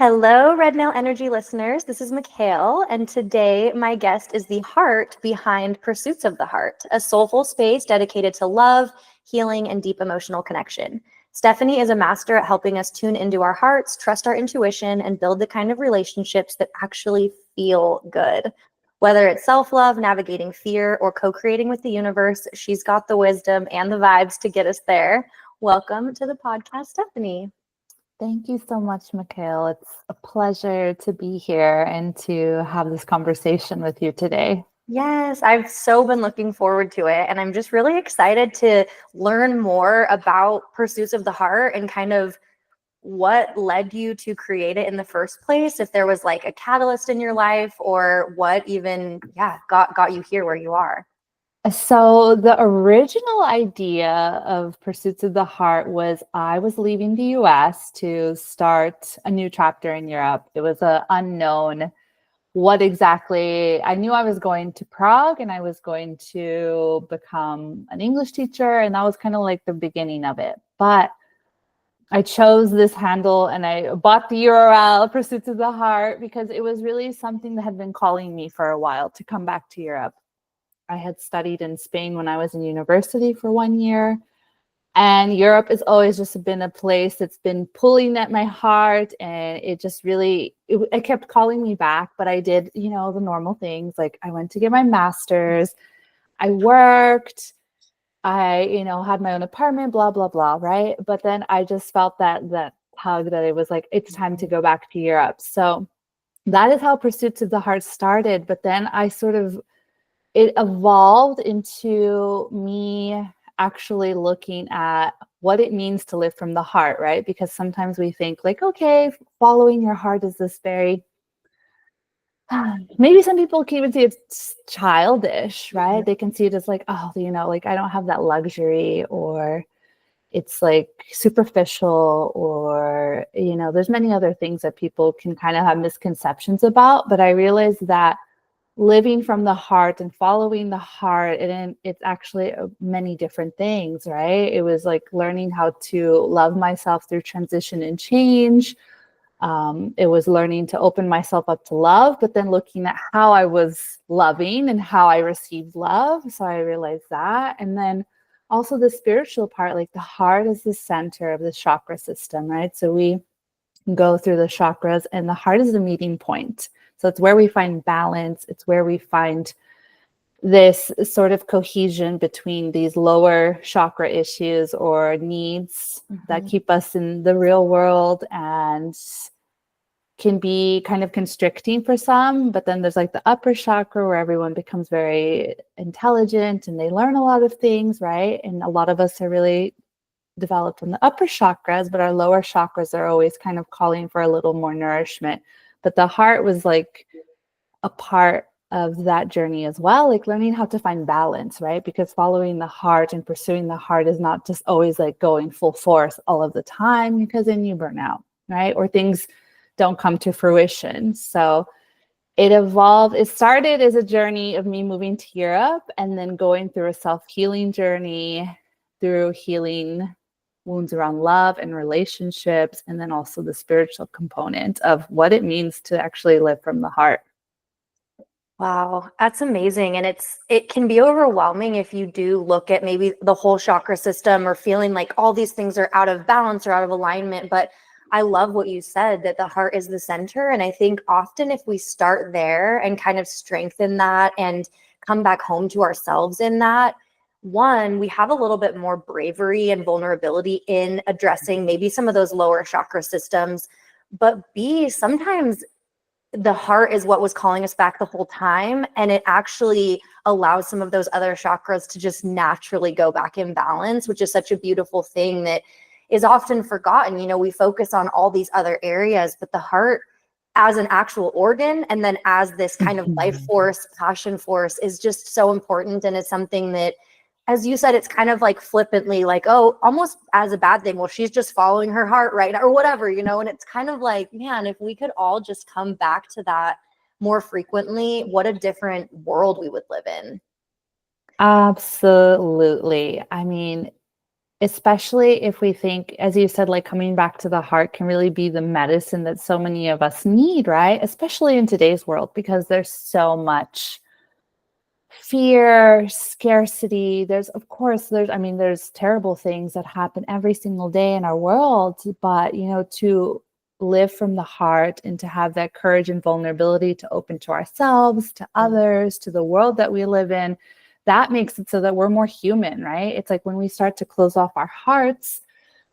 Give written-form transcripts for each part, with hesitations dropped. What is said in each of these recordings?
Hello, Red Nail Energy listeners. This is Mikhail, and today my guest is the heart behind Pursuits of the Heart, a soulful space dedicated to love, healing, and deep emotional connection. Stephanie is a master at helping us tune into our hearts, trust our intuition, and build the kind of relationships that actually feel good. Whether it's self love, navigating fear, or co creating with the universe, she's got the wisdom and the vibes to get us there. Welcome to the podcast, Stephanie. Thank you so much, Mikhail. It's a pleasure to be here and to have this conversation with you today. Yes, I've so been looking forward to it. And I'm just really excited to learn more about Pursuits of the Heart and kind of what led you to create it in the first place. If there was like a catalyst in your life or what even, got you here where you are. So, the original idea of Pursuits of the Heart was I was leaving the US to start a new chapter in Europe. It was an unknown what exactly. I knew I was going to Prague and I was going to become an English teacher, and that was kind of like the beginning of it. But I chose this handle and I bought the URL Pursuits of the Heart because it was really something that had been calling me for a while to come back to Europe. I had studied in Spain when I was in university for 1 year. And Europe has always just been a place that's been pulling at my heart. And it just really, it kept calling me back. But I did, the normal things. Like I went to get my master's, I worked, I had my own apartment, blah, blah, blah, right? But then I just felt that tug that it was like, it's time to go back to Europe. So that is how Pursuits of the Heart started. But then it evolved into me actually looking at what it means to live from the heart, right? Because sometimes we think like, okay, following your heart is this very maybe some people can even see it's childish, right? They can see it as like, oh, like I don't have that luxury, or it's like superficial, or, there's many other things that people can kind of have misconceptions about. But I realized that living from the heart and following the heart, and it's actually many different things, right? It was like learning how to love myself through transition and change. It was learning to open myself up to love, but then looking at how I was loving and how I received love. So I realized that. And then also the spiritual part, like the heart is the center of the chakra system, right? So we go through the chakras, and the heart is the meeting point. So it's where we find balance. It's where we find this sort of cohesion between these lower chakra issues or needs that keep us in the real world and can be kind of constricting for some. But then there's like the upper chakra where everyone becomes very intelligent and they learn a lot of things, right? And a lot of us are really developed in the upper chakras, but our lower chakras are always kind of calling for a little more nourishment. But the heart was like a part of that journey as well, like learning how to find balance, right? Because following the heart and pursuing the heart is not just always like going full force all of the time, because then you burn out, right? Or things don't come to fruition. So it started as a journey of me moving to Europe and then going through a self-healing journey, through healing wounds around love and relationships, and then also the spiritual component of what it means to actually live from the heart. Wow, that's amazing. And it can be overwhelming if you do look at maybe the whole chakra system or feeling like all these things are out of balance or out of alignment. But I love what you said, that the heart is the center. And I think often if we start there and kind of strengthen that and come back home to ourselves in that, one, we have a little bit more bravery and vulnerability in addressing maybe some of those lower chakra systems. But B, sometimes the heart is what was calling us back the whole time. And it actually allows some of those other chakras to just naturally go back in balance, which is such a beautiful thing that is often forgotten. We focus on all these other areas, but the heart as an actual organ and then as this kind of life force, passion force is just so important. And it's something that, as you said, it's kind of like flippantly like, oh, almost as a bad thing. Well, she's just following her heart, right? Or whatever, and it's kind of like, man, if we could all just come back to that more frequently, what a different world we would live in. Absolutely. I mean, especially if we think, as you said, like coming back to the heart can really be the medicine that so many of us need, right? Especially in today's world, because there's so much fear, scarcity. There's, of course, there's terrible things that happen every single day in our world, but, to live from the heart and to have that courage and vulnerability to open to ourselves, to others, to the world that we live in, that makes it so that we're more human, right? It's like when we start to close off our hearts,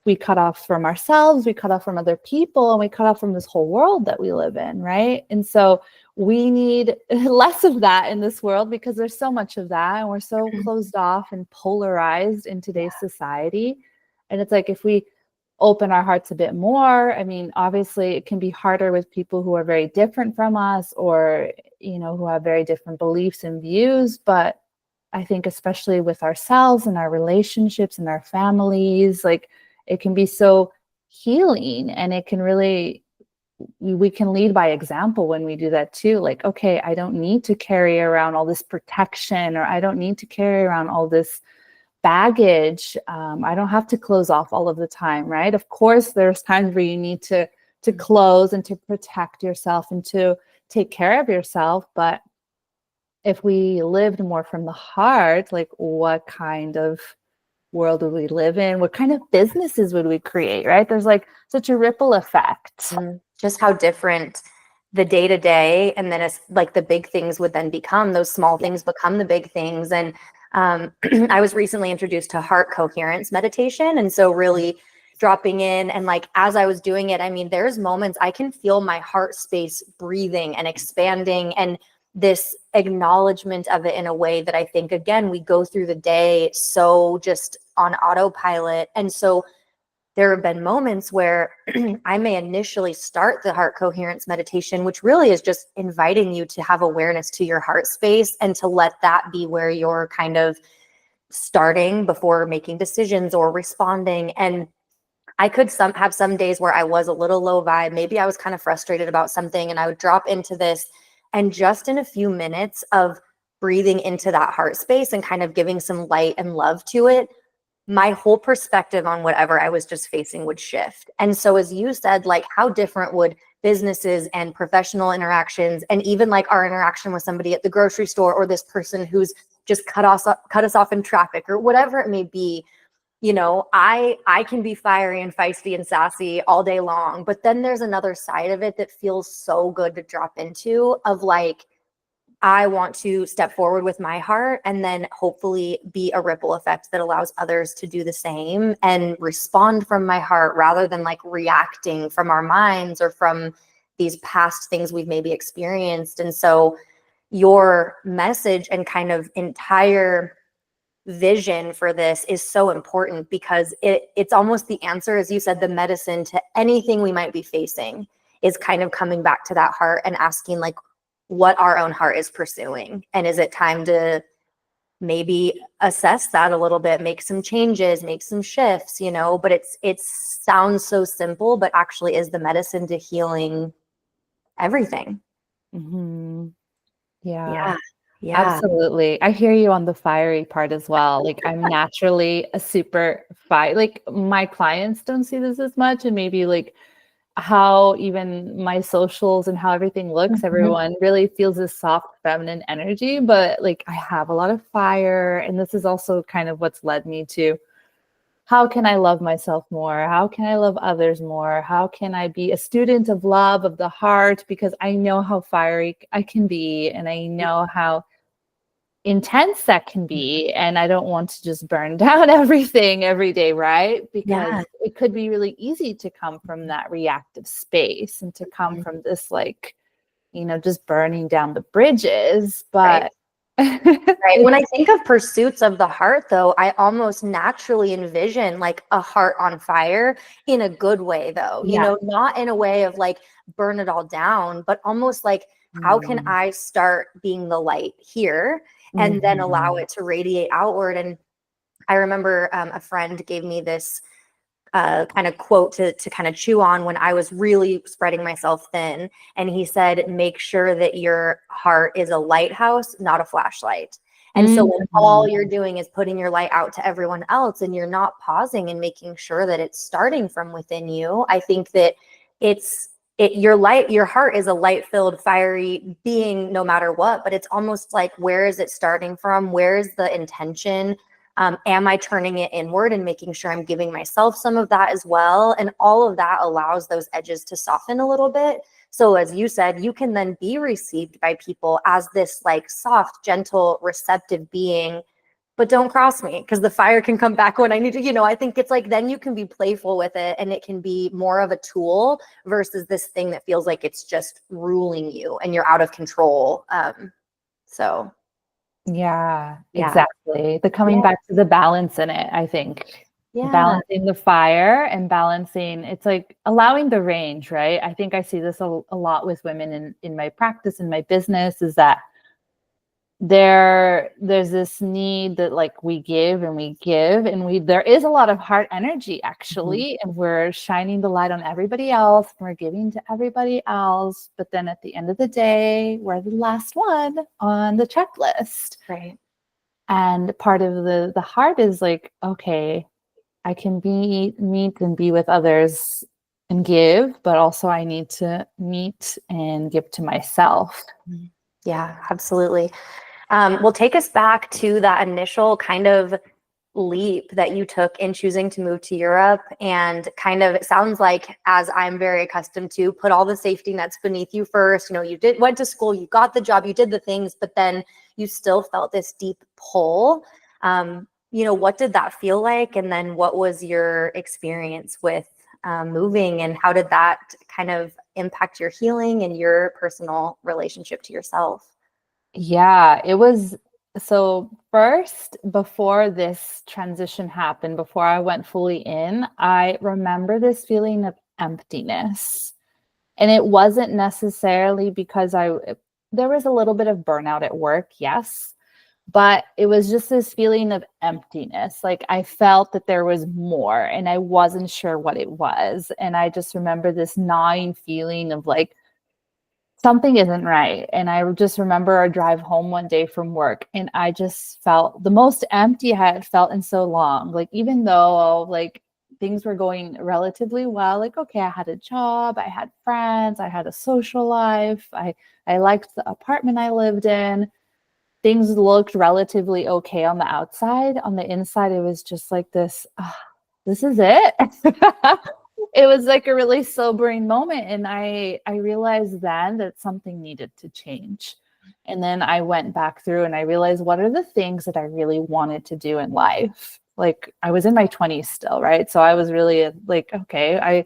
we cut off from ourselves, we cut off from other people, and we cut off from this whole world that we live in, right? And so we need less of that in this world because there's so much of that, and we're so closed off and polarized in today's society. And it's like if we open our hearts a bit more, I mean, obviously it can be harder with people who are very different from us, or, who have very different beliefs and views. But I think especially with ourselves and our relationships and our families, like, it can be so healing, and it can really, we can lead by example when we do that too. Like, okay, I don't need to carry around all this protection, or I don't need to carry around all this baggage. I don't have to close off all of the time, right? Of course, there's times where you need to close and to protect yourself and to take care of yourself. But if we lived more from the heart, like, what kind of world would we live in? What kind of businesses would we create, right? There's like such a ripple effect. Just how different the day to day, and then it's like the big things would then become those small things become the big things. And I was recently introduced to heart coherence meditation. And so really dropping in, and like, as I was doing it, I mean, there's moments I can feel my heart space breathing and expanding, and this acknowledgement of it in a way that I think, again, we go through the day so just on autopilot. And so there have been moments where I may initially start the heart coherence meditation, which really is just inviting you to have awareness to your heart space and to let that be where you're kind of starting before making decisions or responding. And I could have some days where I was a little low vibe. Maybe I was kind of frustrated about something, and I would drop into this, and just in a few minutes of breathing into that heart space and kind of giving some light and love to it, my whole perspective on whatever I was just facing would shift. And so, as you said, like, how different would businesses and professional interactions, and even like our interaction with somebody at the grocery store, or this person who's just cut us off in traffic, or whatever it may be, I can be fiery and feisty and sassy all day long, but then there's another side of it that feels so good to drop into, of like, I want to step forward with my heart, and then hopefully be a ripple effect that allows others to do the same and respond from my heart, rather than like reacting from our minds or from these past things we've maybe experienced. And so your message and kind of entire vision for this is so important, because it's almost the answer, as you said, the medicine to anything we might be facing is kind of coming back to that heart and asking, like, what our own heart is pursuing. And is it time to maybe assess that a little bit, make some changes, make some shifts, but it sounds so simple, but actually is the medicine to healing everything. Mm-hmm. Yeah. Absolutely. I hear you on the fiery part as well. Like, I'm naturally a super like, my clients don't see this as much, and maybe like how even my socials and how everything looks, everyone really feels this soft feminine energy, but like, I have a lot of fire. And this is also kind of what's led me to, how can I love myself more? How can I love others more? How can I be a student of love, of the heart? Because I know how fiery I can be, and I know how intense that can be, and I don't want to just burn down everything every day, right? Because it could be really easy to come from that reactive space, and to come from this, like, just burning down the bridges. But right. When I think of pursuits of the heart, though, I almost naturally envision like a heart on fire, in a good way, though, not in a way of like burn it all down, but almost like, how can I start being the light here, and then allow it to radiate outward? And I remember a friend gave me this kind of quote to kind of chew on when I was really spreading myself thin. And he said, make sure that your heart is a lighthouse, not a flashlight. And so when all you're doing is putting your light out to everyone else and you're not pausing and making sure that it's starting from within you, I think that your heart is a light-filled, fiery being no matter what, but it's almost like, where is it starting from? Where is the intention? Am I turning it inward and making sure I'm giving myself some of that as well? And all of that allows those edges to soften a little bit. So as you said, you can then be received by people as this like soft, gentle, receptive being, but don't cross me, because the fire can come back when I need to, I think it's like, then you can be playful with it and it can be more of a tool versus this thing that feels like it's just ruling you and you're out of control. So Yeah, Yeah. exactly. The coming Yeah. back to the balance in it, I think. Yeah. Balancing the fire and balancing, it's like allowing the range, right? I think I see this a lot with women in my practice, in my business, is that there's this need that like we give and there is a lot of heart energy actually, and we're shining the light on everybody else, and we're giving to everybody else, but then at the end of the day we're the last one on the checklist. Right. And part of the heart is like, okay, I can meet and be with others and give, but also I need to meet and give to myself. Yeah, absolutely. Well, take us back to that initial kind of leap that you took in choosing to move to Europe, and kind of, it sounds like, as I'm very accustomed to, put all the safety nets beneath you first. You went to school, you got the job, you did the things, but then you still felt this deep pull. What did that feel like? And then what was your experience with moving, and how did that kind of impact your healing and your personal relationship to yourself? Yeah, it was. So first, before this transition happened, before I went fully in, I remember this feeling of emptiness. And it wasn't necessarily because there was a little bit of burnout at work, yes, but it was just this feeling of emptiness. Like I felt that there was more and I wasn't sure what it was. And I just remember this gnawing feeling of like, something isn't right. And I just remember a drive home one day from work, and I just felt the most empty I had felt in so long. Like, even though like things were going relatively well, like, okay, I had a job, I had friends, I had a social life, I liked the apartment I lived in. Things looked relatively okay on the outside. On the inside, it was just like this is it. It was like a really sobering moment. And I realized then that something needed to change. And then I went back through and I realized, what are the things that I really wanted to do in life? Like, I was in my 20s still, right? So I was really like, okay, I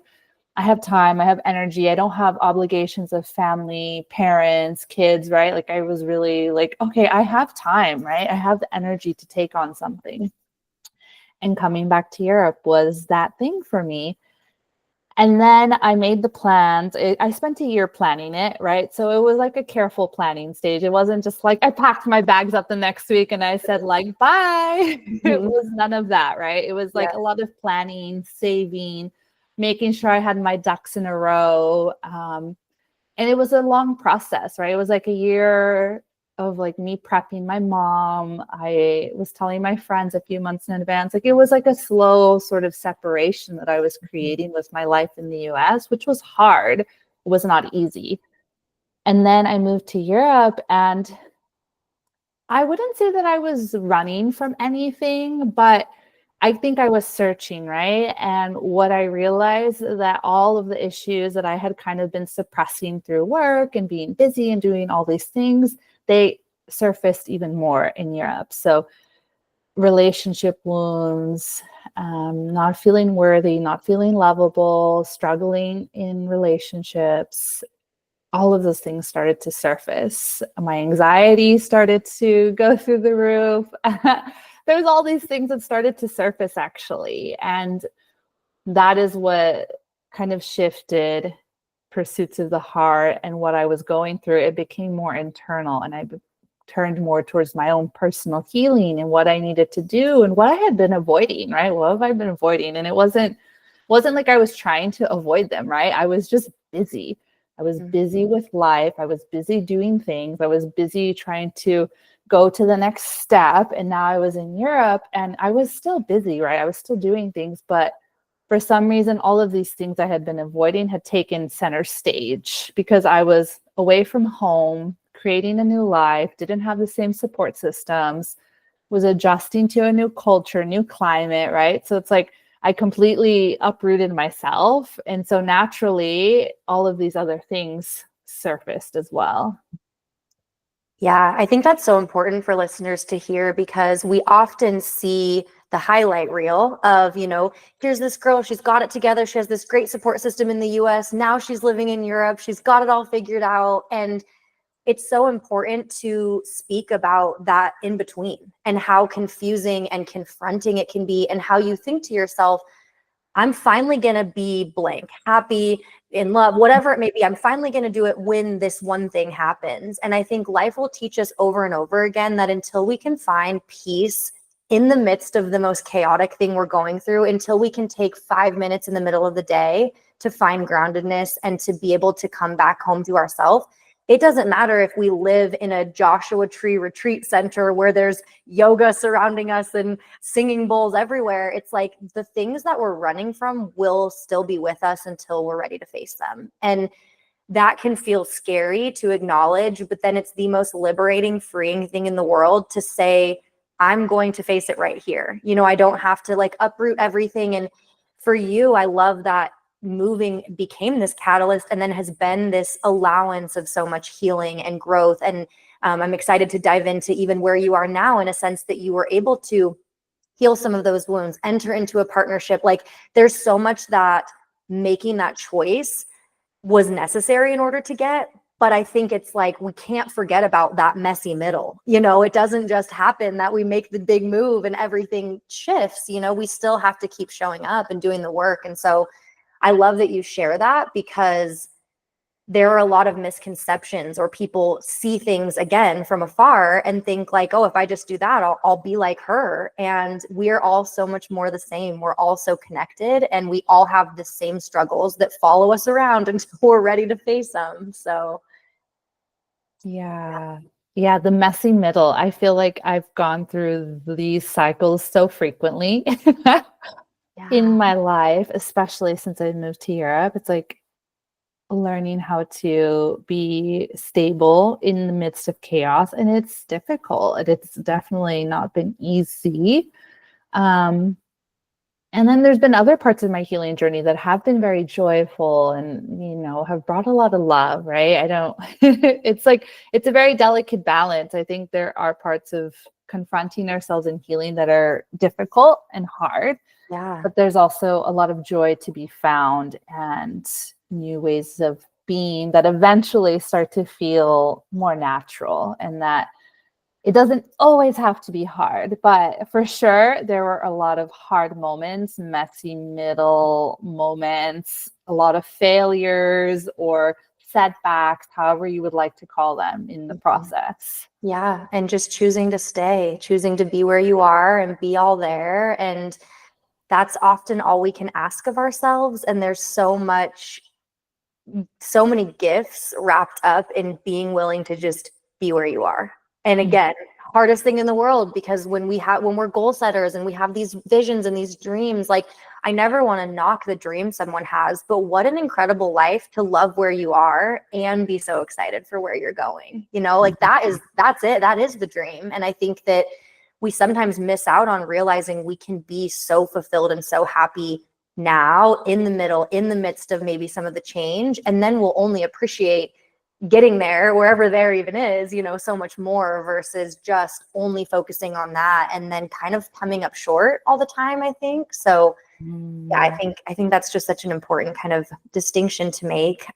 have time, I have energy, I don't have obligations of family, parents, kids, right? Like, I was really like, okay, I have time, right? I have the energy to take on something. And coming back to Europe was that thing for me. And then I made the plans. I spent a year planning it, right? So it was like a careful planning stage. It wasn't just like I packed my bags up the next week and I said like, bye. It was none of that, right? It was like a lot of planning, saving, making sure I had my ducks in a row. And it was a long process, right? It was like a year of like me prepping my mom. I was telling my friends a few months in advance. Like, it was like a slow sort of separation that I was creating with my life in the US, which was hard. It was not easy. And then I moved to Europe, and I wouldn't say that I was running from anything, but I think I was searching, right? And what I realized that all of the issues that I had kind of been suppressing through work and being busy and doing all these things, they surfaced even more in Europe. So relationship wounds, not feeling worthy, not feeling lovable, struggling in relationships, all of those things started to surface. My anxiety started to go through the roof. There's all these things that started to surface actually. And that is what kind of shifted pursuits of the heart and what I was going through. It became more internal, and I turned more towards my own personal healing and what I needed to do and what I had been avoiding, right? What have I been avoiding? And it wasn't like I was trying to avoid them, right? I was just busy. I was busy with life. I was busy doing things. I was busy trying to go to the next step. And now I was in Europe and I was still busy, right? I was still doing things, but for some reason, all of these things I had been avoiding had taken center stage because I was away from home, creating a new life, didn't have the same support systems, was adjusting to a new culture, new climate, right? So it's like I completely uprooted myself. And so naturally, all of these other things surfaced as well. Yeah, I think that's so important for listeners to hear because we often see the highlight reel of, here's this girl, she's got it together. She has this great support system in the US. Now she's living in Europe. She's got it all figured out. And it's so important to speak about that in between and how confusing and confronting it can be and how you think to yourself, I'm finally going to be blank, happy, in love, whatever it may be. I'm finally going to do it when this one thing happens. And I think life will teach us over and over again that until we can find peace in the midst of the most chaotic thing we're going through, until we can take 5 minutes in the middle of the day to find groundedness and to be able to come back home to ourselves. It doesn't matter if we live in a Joshua Tree retreat center where there's yoga surrounding us and singing bowls everywhere. It's like the things that we're running from will still be with us until we're ready to face them. And that can feel scary to acknowledge, but then it's the most liberating, freeing thing in the world to say, I'm going to face it right here. I don't have to like uproot everything. And for you, I love that moving became this catalyst and then has been this allowance of so much healing and growth. And I'm excited to dive into even where you are now, in a sense that you were able to heal some of those wounds, enter into a partnership. Like there's so much that making that choice was necessary in order to get. But I think it's like, we can't forget about that messy middle. It doesn't just happen that we make the big move and everything shifts. We still have to keep showing up and doing the work. And so I love that you share that, because there are a lot of misconceptions, or people see things again from afar and think like, oh, if I just do that, I'll be like her. And we're all so much more the same. We're all so connected, and we all have the same struggles that follow us around until we're ready to face them. So Yeah. Yeah, the messy middle. I feel like I've gone through these cycles so frequently in my life, especially since I moved to Europe. It's like learning how to be stable in the midst of chaos, and it's difficult. It's definitely not been easy. And then there's been other parts of my healing journey that have been very joyful and, have brought a lot of love, right? It's like, it's a very delicate balance. I think there are parts of confronting ourselves in healing that are difficult and hard. Yeah. But there's also a lot of joy to be found and new ways of being that eventually start to feel more natural, and that it doesn't always have to be hard, but for sure, there were a lot of hard moments, messy middle moments, a lot of failures or setbacks, however you would like to call them in the process. Yeah. And just choosing to stay, choosing to be where you are and be all there. And that's often all we can ask of ourselves. And there's so many gifts wrapped up in being willing to just be where you are. And again, hardest thing in the world, because when we're goal setters and we have these visions and these dreams, like I never want to knock the dream someone has, but what an incredible life to love where you are and be so excited for where you're going. Like that's it. That is the dream. And I think that we sometimes miss out on realizing we can be so fulfilled and so happy now, in the middle, in the midst of maybe some of the change. And then we'll only appreciate getting there, wherever there even is, so much more, versus just only focusing on that and then kind of coming up short all the time, I think. So yeah, I think that's just such an important kind of distinction to make.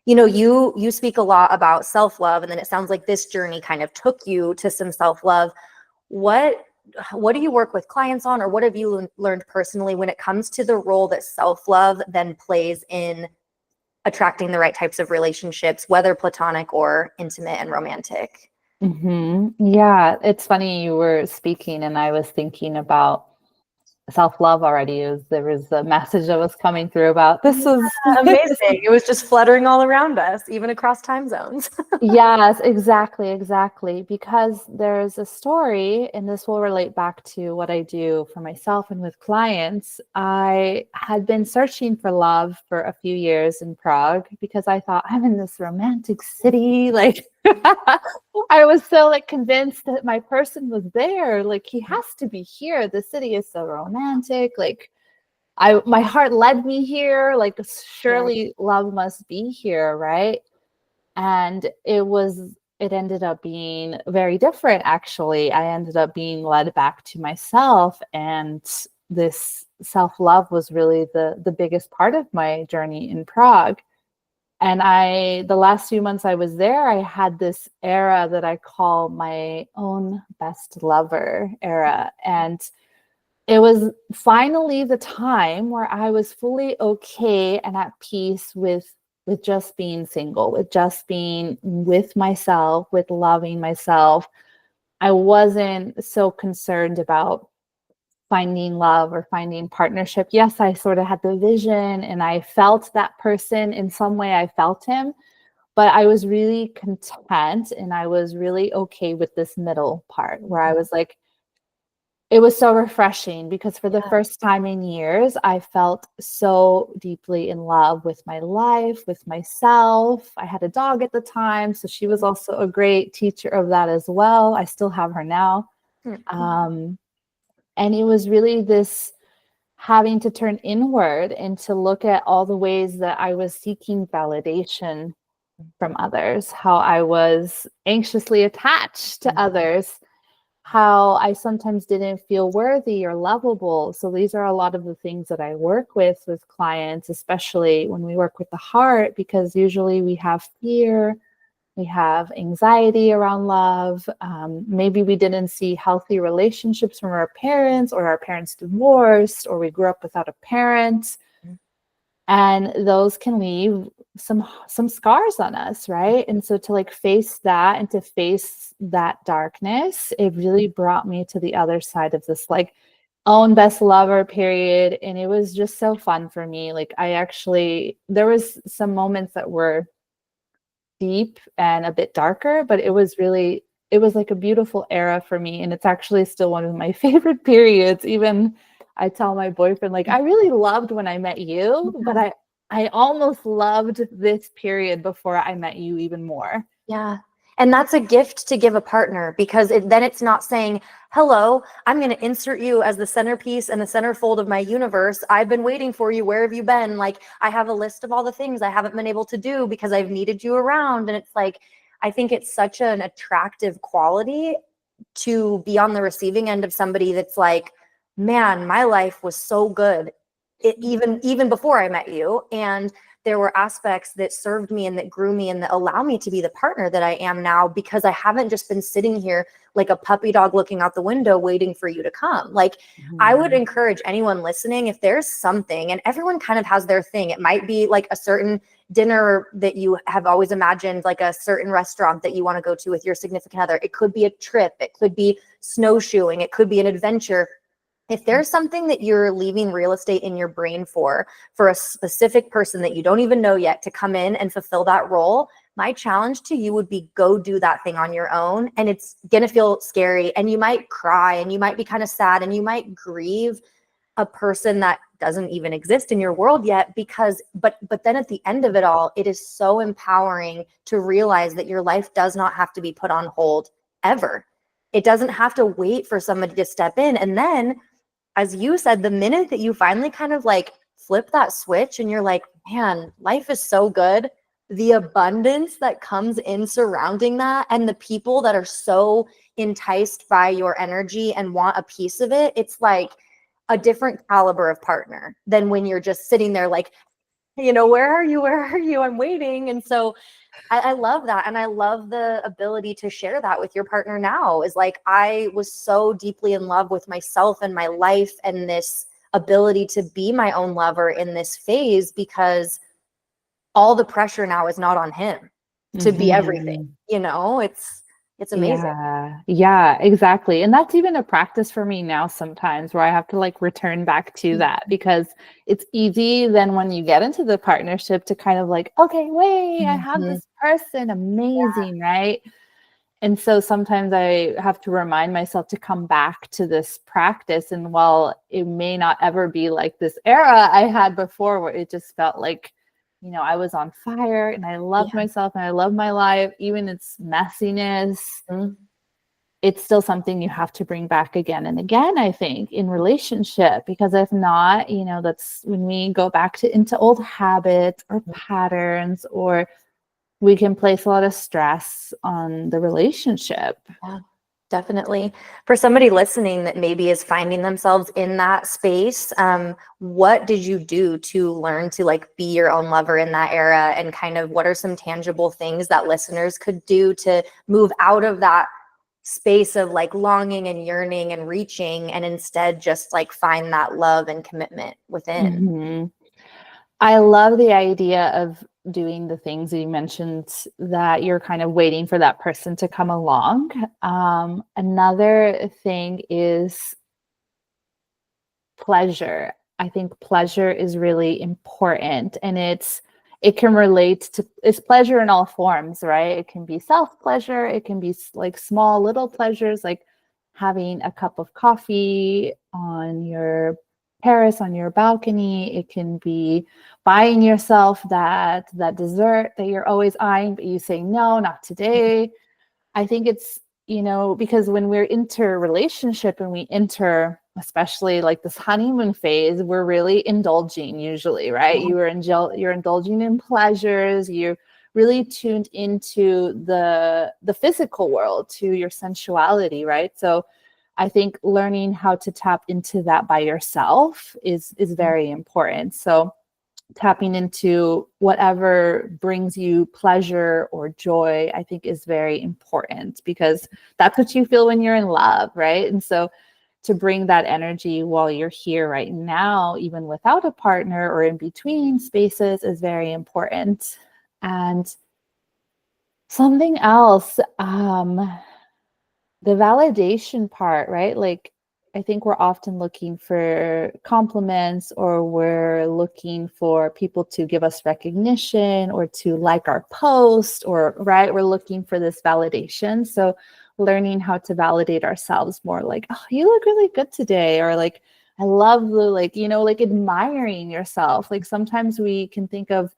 You speak a lot about self-love, and then it sounds like this journey kind of took you to some self-love. What do you work with clients on, or what have you learned personally when it comes to the role that self-love then plays in attracting the right types of relationships, whether platonic or intimate and romantic? Yeah, it's funny you were speaking and I was thinking about self-love already. There was a message that was coming through about this is Amazing. It was just fluttering all around us, even across time zones. Yes, exactly. Because there's a story, and this will relate back to what I do for myself and with clients. I had been searching for love for a few years in Prague because I thought I'm in this romantic city. Like I was so like convinced that my person was there. Like he has to be here. The city is so romantic. Like my heart led me here. Like surely love must be here, right? And it ended up being very different, actually. I ended up being led back to myself, and this self-love was really the biggest part of my journey in Prague. And the last few months I was there, I had this era that I call my own best lover era. And it was finally the time where I was fully okay and at peace with just being single, with just being with myself, with loving myself. I wasn't so concerned about finding love or finding partnership. Yes, I sort of had the vision and I felt that person in some way. I felt him, but I was really content and I was really okay with this middle part where I was like, it was so refreshing because for the first time in years, I felt so deeply in love with my life, with myself. I had a dog at the time, so she was also a great teacher of that as well. I still have her now. And it was really this having to turn inward and to look at all the ways that I was seeking validation from others, how I was anxiously attached to others, how I sometimes didn't feel worthy or lovable. So these are a lot of the things that I work with clients, especially when we work with the heart, because usually we have fear, we have anxiety around love. Maybe we didn't see healthy relationships from our parents, or our parents divorced, or we grew up without a parent. And those can leave some scars on us, right? And so to like face that and to face that darkness, it really brought me to the other side of this like own best lover period. And it was just so fun for me. Like there was some moments that were deep and a bit darker, but it was like a beautiful era for me. And it's actually still one of my favorite periods. Even I tell my boyfriend, like, I really loved when I met you, but I almost loved this period before I met you even more. Yeah. And that's a gift to give a partner, because then it's not saying, hello, I'm going to insert you as the centerpiece and the centerfold of my universe. I've been waiting for you. Where have you been? Like, I have a list of all the things I haven't been able to do because I've needed you around. And it's like, I think it's such an attractive quality to be on the receiving end of somebody that's like, man, my life was so good. Even before I met you. And there were aspects that served me and that grew me and that allow me to be the partner that I am now, because I haven't just been sitting here like a puppy dog looking out the window waiting for you to come. Like, I would encourage anyone listening, if there's something, and everyone kind of has their thing. It might be like a certain dinner that you have always imagined, like a certain restaurant that you want to go to with your significant other. It could be a trip. It could be snowshoeing. It could be an adventure. If there's something that you're leaving real estate in your brain for a specific person that you don't even know yet to come in and fulfill that role, my challenge to you would be, go do that thing on your own. And it's going to feel scary, and you might cry, and you might be kind of sad, and you might grieve a person that doesn't even exist in your world yet, but then at the end of it all, it is so empowering to realize that your life does not have to be put on hold ever. It doesn't have to wait for somebody to step in. And then, as you said, the minute that you finally kind of like flip that switch and you're like, man, life is so good, the abundance that comes in surrounding that, and the people that are so enticed by your energy and want a piece of it, it's like a different caliber of partner than when you're just sitting there like, where are you? Where are you? I'm waiting. And so I love that. And I love the ability to share that with your partner now, is like, I was so deeply in love with myself and my life and this ability to be my own lover in this phase, because all the pressure now is not on him to be everything. It's It's amazing. Yeah, exactly. And that's even a practice for me now sometimes where I have to like return back to that because it's easy then when you get into the partnership to kind of like, okay, wait, I have Mhm. this person, amazing, right? And so sometimes I have to remind myself to come back to this practice. And while it may not ever be like this era I had before where it just felt like, I was on fire and I loved Yeah. myself and I love my life, even its messiness, Mhm. it's still something you have to bring back again and again, I think, in relationship, because if not, that's when we go back into old habits or patterns, or we can place a lot of stress on the relationship. Yeah, definitely. For somebody listening that maybe is finding themselves in that space, what did you do to learn to like be your own lover in that era? And kind of what are some tangible things that listeners could do to move out of that space of like longing and yearning and reaching and instead just like find that love and commitment within? Mhm. I love the idea of doing the things that you mentioned, that you're kind of waiting for that person to come along. Another thing is pleasure. I think pleasure is really important, and it can relate to, it's pleasure in all forms, right? It can be self pleasure, it can be like small little pleasures like having a cup of coffee on your terrace, on your balcony. It can be buying yourself that dessert that you're always eyeing but you say no, not today. I think it's, because when we're relationship and we enter, especially like this honeymoon phase, we're really indulging usually, right? You're indulging in pleasures. You're really tuned into the physical world, to your sensuality, right? So I think learning how to tap into that by yourself is very important. So tapping into whatever brings you pleasure or joy, I think is very important, because that's what you feel when you're in love, right? And so to bring that energy while you're here right now, even without a partner or in between spaces, is very important. And something else, the validation part, right? Like, I think we're often looking for compliments, or we're looking for people to give us recognition or to like our post, or, right? We're looking for this validation. So learning how to validate ourselves more, like, oh, you look really good today, or like, I love the, like, like admiring yourself. Like sometimes we can think of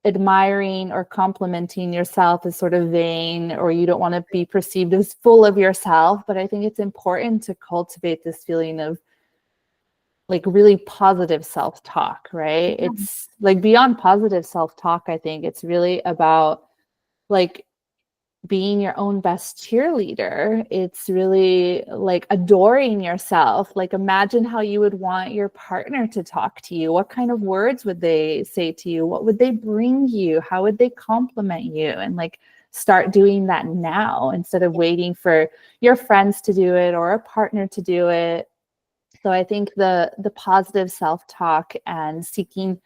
admiring or complimenting yourself is sort of vain, or you don't want to be perceived as full of yourself. But I think it's important to cultivate this feeling of like really positive self-talk, right? It's like beyond positive self-talk. I think it's really about like being your own best cheerleader. It's really like adoring yourself. Like imagine how you would want your partner to talk to you. What kind of words would they say to you? What would they bring you? How would they compliment you? And like start doing that now instead of waiting for your friends to do it or a partner to do it. So I think the positive self-talk and seeking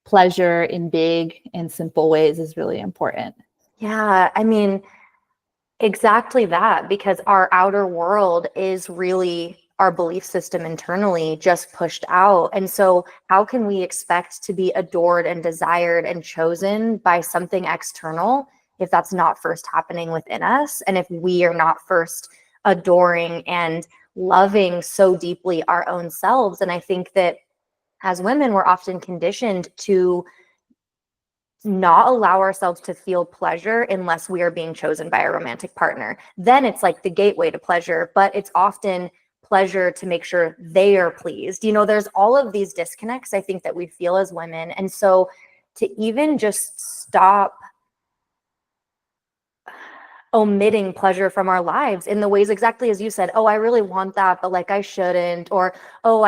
pleasure in big and simple ways is really important. Yeah, I mean, exactly that, because our outer world is really our belief system internally just pushed out. And so, how can we expect to be adored and desired and chosen by something external if that's not first happening within us? And if we are not first adoring and loving so deeply our own selves? And I think that as women, we're often conditioned to not allow ourselves to feel pleasure unless we are being chosen by a romantic partner. Then it's like the gateway to pleasure, but it's often pleasure to make sure they are pleased. There's all of these disconnects I think that we feel as women. And so to even just stop omitting pleasure from our lives in the ways exactly as you said, oh, I really want that, but like I shouldn't, or oh,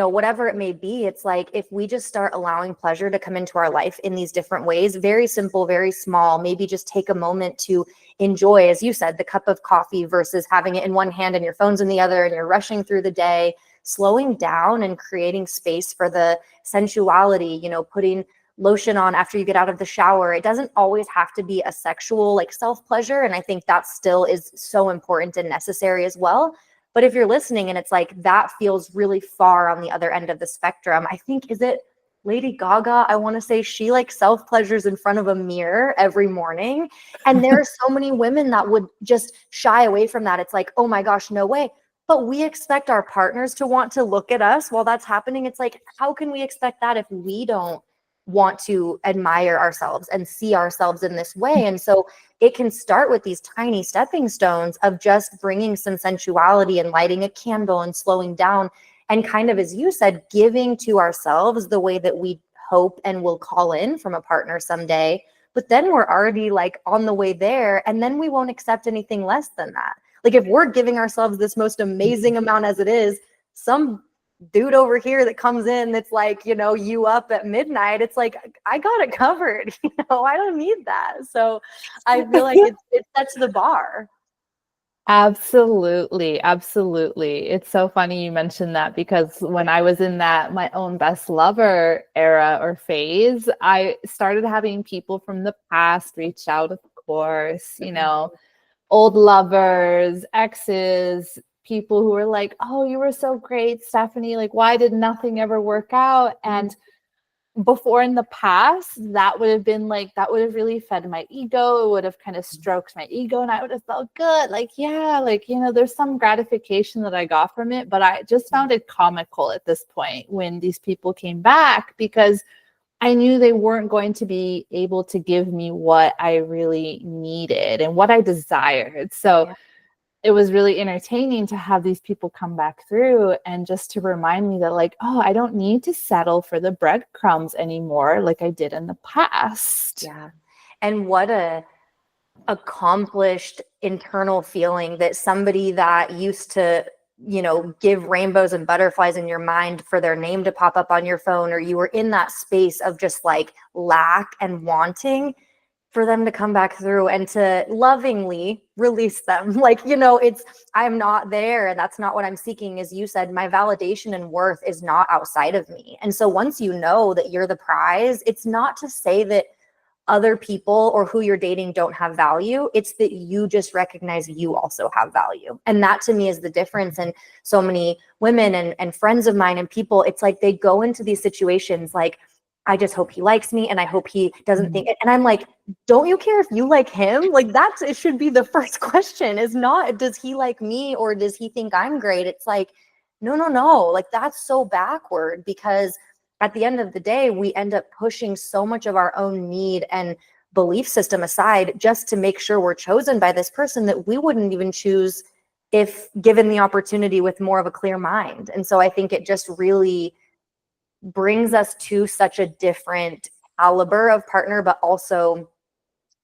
whatever it may be. It's like if we just start allowing pleasure to come into our life in these different ways, very simple, very small, maybe just take a moment to enjoy, as you said, the cup of coffee versus having it in one hand and your phone's in the other and you're rushing through the day. Slowing down and creating space for the sensuality, putting lotion on after you get out of the shower. It doesn't always have to be a sexual like self-pleasure. And I think that still is so important and necessary as well. But if you're listening and it's like that feels really far on the other end of the spectrum, I think, is it Lady Gaga? I want to say she like self-pleasures in front of a mirror every morning. And there are so many women that would just shy away from that. It's like, oh my gosh, no way. But we expect our partners to want to look at us while that's happening. It's like, how can we expect that if we don't want to admire ourselves and see ourselves in this way? And so it can start with these tiny stepping stones of just bringing some sensuality and lighting a candle and slowing down and kind of, as you said, giving to ourselves the way that we hope and will call in from a partner someday. But then we're already like on the way there, and then we won't accept anything less than that. Like if we're giving ourselves this most amazing amount as it is, some dude over here that comes in that's like, you know, you up at midnight, it's like, I got it covered. You know, I don't need that. So I feel like it sets the bar. Absolutely. Absolutely. It's so funny you mentioned that, because when I was in that my own best lover era or phase, I started having people from the past reach out, of course, you know, old lovers, exes, people who were like, oh, you were so great, Stephanie. Like, why did nothing ever work out? And before, in the past, that would have been like, that would have really fed my ego. It would have kind of stroked my ego and I would have felt good. Like, yeah, like, you know, there's some gratification that I got from it, but I just found it comical at this point when these people came back, because I knew they weren't going to be able to give me what I really needed and what I desired. So it was really entertaining to have these people come back through and just to remind me that, like, oh, I don't need to settle for the breadcrumbs anymore like I did in the past. Yeah. And what a accomplished internal feeling that somebody that used to, you know, give rainbows and butterflies in your mind for their name to pop up on your phone, or you were in that space of just like lack and wanting, for them to come back through and to lovingly release them. Like, you know, it's, I'm not there and that's not what I'm seeking. As you said, my validation and worth is not outside of me. And so once you know that you're the prize, it's not to say that other people or who you're dating don't have value. It's that you just recognize you also have value. And that to me is the difference. And so many women and friends of mine and people, it's like they go into these situations like, I just hope he likes me and I hope he doesn't think it. And I'm like, don't you care if you like him? Like that's, it should be the first question, is not, does he like me or does he think I'm great? It's like, no, like that's so backward, because at the end of the day, we end up pushing so much of our own need and belief system aside just to make sure we're chosen by this person that we wouldn't even choose if given the opportunity with more of a clear mind. And so I think it just really brings us to such a different caliber of partner, but also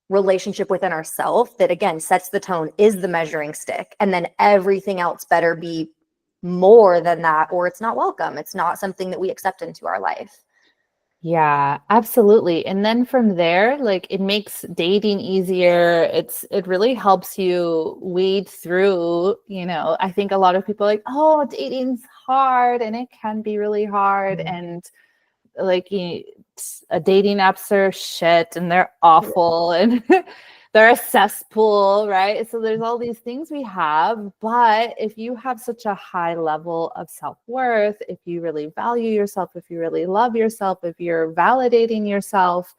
relationship within ourselves that again sets the tone, is the measuring stick, and then everything else better be more than that, or it's not welcome. It's not something that we accept into our life. Yeah, absolutely. And then from there, like it makes dating easier. It really helps you weed through, you know, I think a lot of people are like, oh, dating's hard, and it can be really hard. And like a dating apps are shit and they're awful and they're a cesspool, right? So there's all these things we have, but if you have such a high level of self-worth, if you really value yourself, if you really love yourself, if you're validating yourself,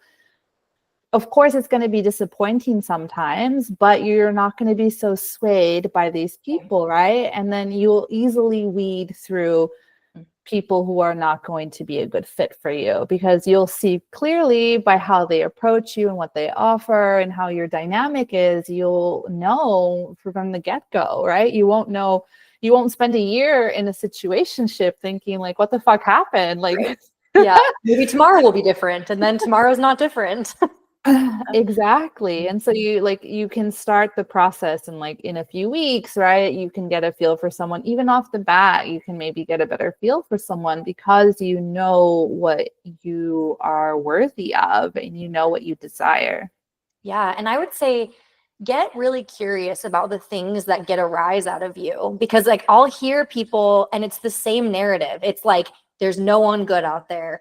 of course it's going to be disappointing sometimes, but you're not going to be so swayed by these people, right? And then you'll easily weed through people who are not going to be a good fit for you, because you'll see clearly by how they approach you and what they offer and how your dynamic is. You'll know from the get-go, right? You won't spend a year in a situationship thinking like, what the fuck happened? Like, yeah, maybe tomorrow will be different, and then tomorrow's not different. Exactly. And so you can start the process and like in a few weeks, right? You can get a feel for someone. Even off the bat, you can maybe get a better feel for someone because you know what you are worthy of and you know what you desire. Yeah. And I would say get really curious about the things that get a rise out of you, because like I'll hear people and it's the same narrative. It's like, there's no one good out there.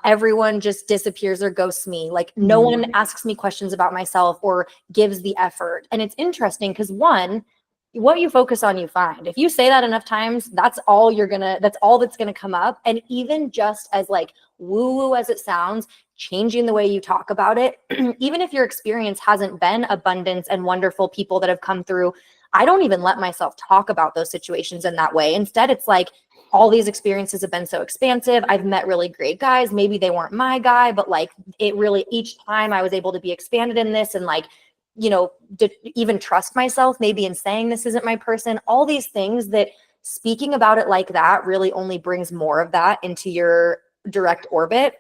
Everyone just disappears or ghosts me. Like no one asks me questions about myself or gives the effort. And it's interesting because one, what you focus on, you find. If you say that enough times, that's all that's gonna come up. And even just as like woo-woo as it sounds, changing the way you talk about it, even if your experience hasn't been abundance and wonderful people that have come through, I don't even let myself talk about those situations in that way. Instead, it's like all these experiences have been so expansive. I've met really great guys. Maybe they weren't my guy, but like it really, each time I was able to be expanded in this and like, you know, even trust myself maybe in saying this isn't my person, all these things that speaking about it like that really only brings more of that into your direct orbit.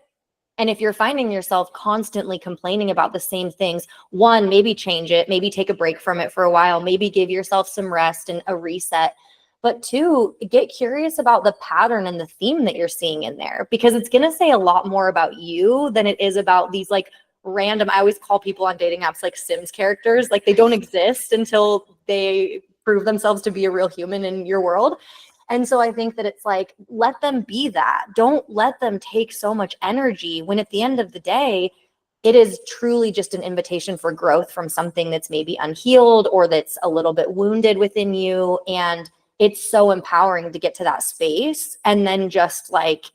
And if you're finding yourself constantly complaining about the same things, one, maybe change it, maybe take a break from it for a while, maybe give yourself some rest and a reset. But two, get curious about the pattern and the theme that you're seeing in there, because it's going to say a lot more about you than it is about these like random, I always call people on dating apps like Sims characters. Like they don't exist until they prove themselves to be a real human in your world. And so I think that it's like, let them be that. Don't let them take so much energy when at the end of the day, it is truly just an invitation for growth from something that's maybe unhealed or that's a little bit wounded within you. And it's so empowering to get to that space and then just like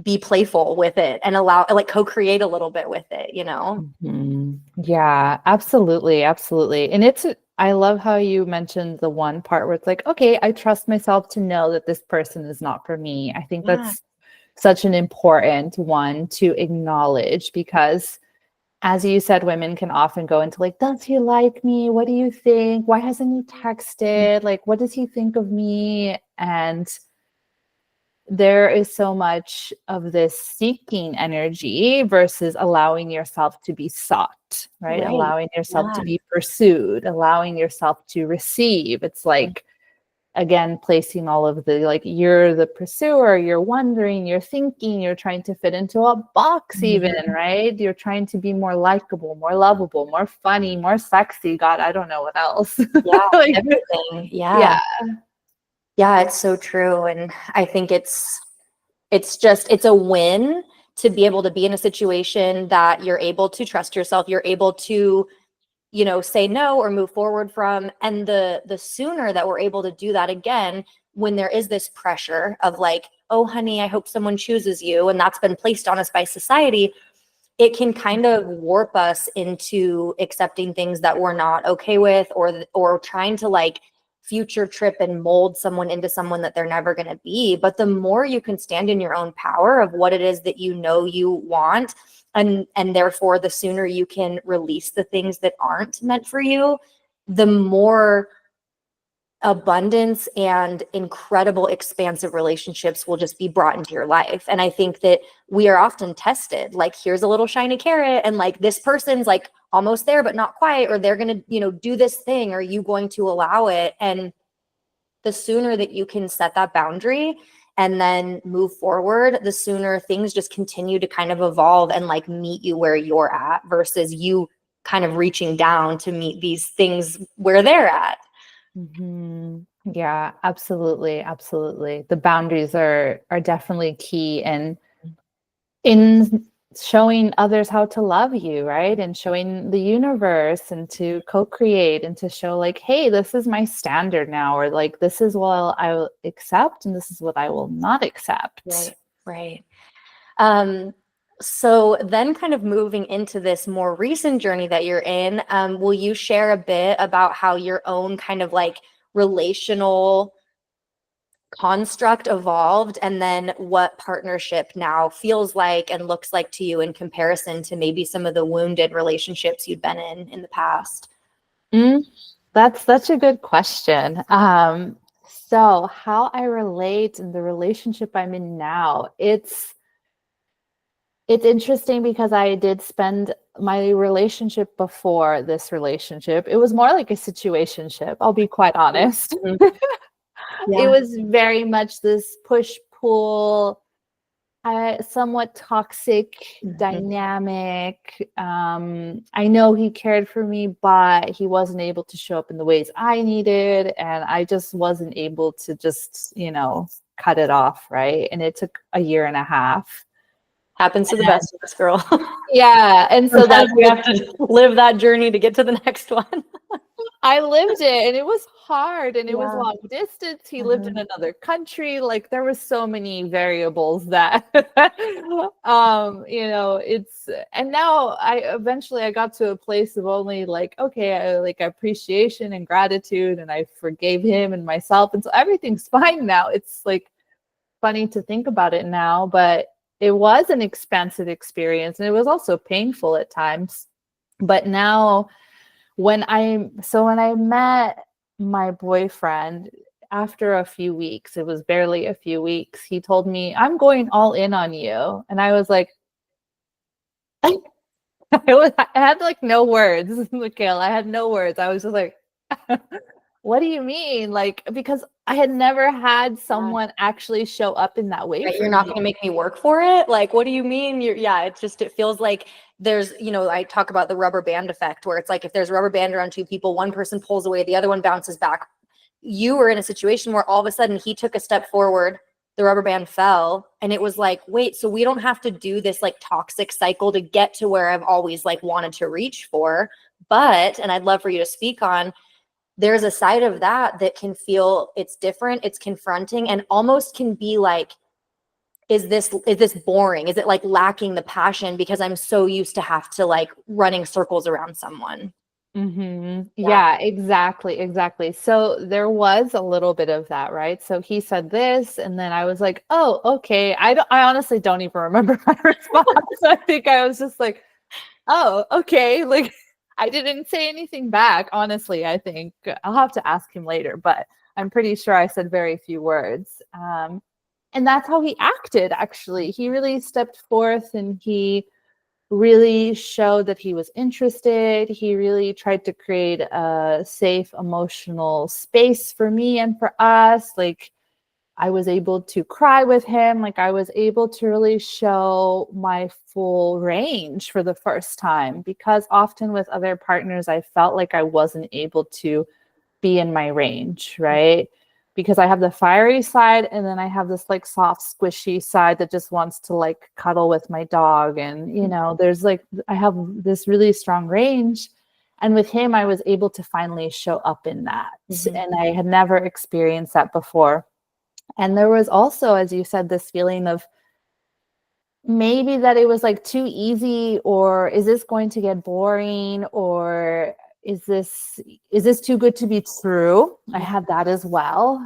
be playful with it and allow, like co-create a little bit with it, you know? Yeah, absolutely. Absolutely. And I love how you mentioned the one part where it's like, okay, I trust myself to know that this person is not for me. I think that's such an important one to acknowledge because as you said, women can often go into like, does he like me? What do you think? Why hasn't he texted? Like, what does he think of me? And there is so much of this seeking energy versus allowing yourself to be sought, right? Allowing yourself to be pursued, allowing yourself to receive. It's like, again, placing all of the, like, you're the pursuer, you're wondering, you're thinking, you're trying to fit into a box even, right? You're trying to be more likable, more lovable, more funny, more sexy. God, I don't know what else. Yeah, like, everything. yeah. Yeah, it's so true. And I think it's a win to be able to be in a situation that you're able to trust yourself, you're able to, you know, say no or move forward from. And the sooner that we're able to do that again, when there is this pressure of like, oh, honey, I hope someone chooses you, and that's been placed on us by society, it can kind of warp us into accepting things that we're not okay with, or trying to like future trip and mold someone into someone that they're never going to be. But the more you can stand in your own power of what it is that you know you want, and therefore the sooner you can release the things that aren't meant for you, the more abundance and incredible expansive relationships will just be brought into your life. And I think that we are often tested, like, here's a little shiny carrot, and like this person's like almost there but not quite, or they're going to, you know, do this thing, are you going to allow it? And the sooner that you can set that boundary and then move forward, the sooner things just continue to kind of evolve and like meet you where you're at versus you kind of reaching down to meet these things where they're at. Yeah, absolutely. Absolutely. The boundaries are definitely key in showing others how to love you, right? And showing the universe and to co-create and to show like, hey, this is my standard now, or like, this is what I will accept and this is what I will not accept. Right. So then kind of moving into this more recent journey that you're in, will you share a bit about how your own kind of like relational construct evolved, and then what partnership now feels like and looks like to you in comparison to maybe some of the wounded relationships you'd been in the past? That's such a good question. So how I relate in the relationship I'm in now, it's interesting because I did spend my relationship before this relationship. It was more like a situationship, I'll be quite honest. It was very much this push-pull, somewhat toxic dynamic. I know he cared for me, but he wasn't able to show up in the ways I needed. And I just wasn't able to just, you know, cut it off, right? And it took a year and a half. Happens to the best of us, girl. Yeah. And so Sometimes that's we have to live that journey to get to the next one. I lived it, and it was hard, and it was Yeah. long distance. He lived in another country. Like there was so many variables that it's, and now I got to a place of only like, okay, I like appreciation and gratitude, and I forgave him and myself, and so everything's fine now. It's like funny to think about it now, but it was an expansive experience, and it was also painful at times. But now when I met my boyfriend, after a few weeks, it was barely a few weeks, he told me, I'm going all in on you. And I was like, I had like no words, Mikhail. I had no words. I was just like, what do you mean? Like, because I had never had someone actually show up in that way. Right, you're not going to make me work for it. Like, what do you mean? It feels like there's, I talk about the rubber band effect, where it's like, if there's a rubber band around two people, one person pulls away, the other one bounces back. You were in a situation where all of a sudden he took a step forward, the rubber band fell, and it was like, wait, so we don't have to do this like toxic cycle to get to where I've always like wanted to reach for. But, and I'd love for you to speak on, there's a side of that can feel it's different, it's confronting, and almost can be like, is this boring? Is it like lacking the passion because I'm so used to have to like running circles around someone? Mm-hmm. Yeah, exactly. So there was a little bit of that, right? So he said this, and then I was like, oh, okay. I honestly don't even remember my response. I think I was just like, oh, okay. Like I didn't say anything back. Honestly, I think I'll have to ask him later, but I'm pretty sure I said very few words. And that's how he acted, actually. He really stepped forth, and he really showed that he was interested. He really tried to create a safe emotional space for me and for us. Like I was able to cry with him. Like I was able to really show my full range for the first time, because often with other partners, I felt like I wasn't able to be in my range, right? Because I have the fiery side, and then I have this like soft, squishy side that just wants to like cuddle with my dog. And, there's like, I have this really strong range. And with him, I was able to finally show up in that. Mm-hmm. And I had never experienced that before. And there was also, as you said, this feeling of maybe that it was like too easy, or is this going to get boring, or is this too good to be true? I had that as well.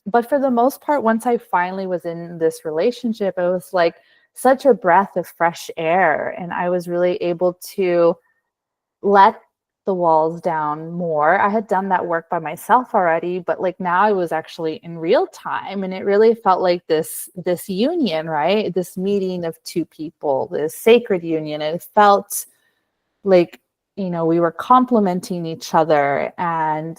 But for the most part, once I finally was in this relationship, it was like such a breath of fresh air. And I was really able to let the walls down more. I had done that work by myself already, but like now I was actually in real time, and it really felt like this union, right? This meeting of two people, this sacred union. And it felt like, we were complementing each other, and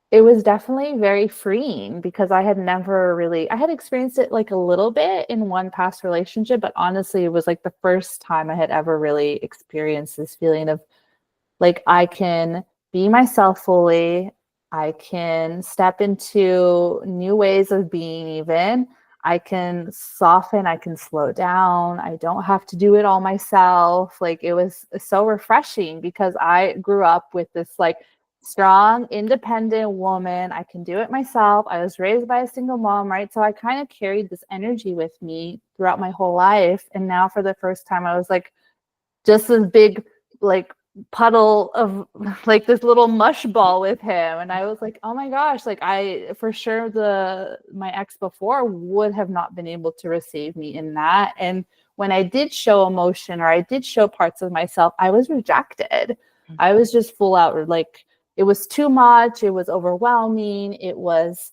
it was definitely very freeing, because I had experienced it like a little bit in one past relationship, but honestly, it was like the first time I had ever really experienced this feeling of like, I can be myself fully. I can step into new ways of being even. I can soften, I can slow down. I don't have to do it all myself. Like it was so refreshing, because I grew up with this like strong, independent woman. I can do it myself. I was raised by a single mom, right? So I kind of carried this energy with me throughout my whole life. And now for the first time, I was like just this big, like puddle of like this little mush ball with him. And I was like, oh my gosh, like I for sure my ex before would have not been able to receive me in that. And when I did show emotion, or I did show parts of myself, I was rejected. I was just full out, like it was too much, it was overwhelming, it was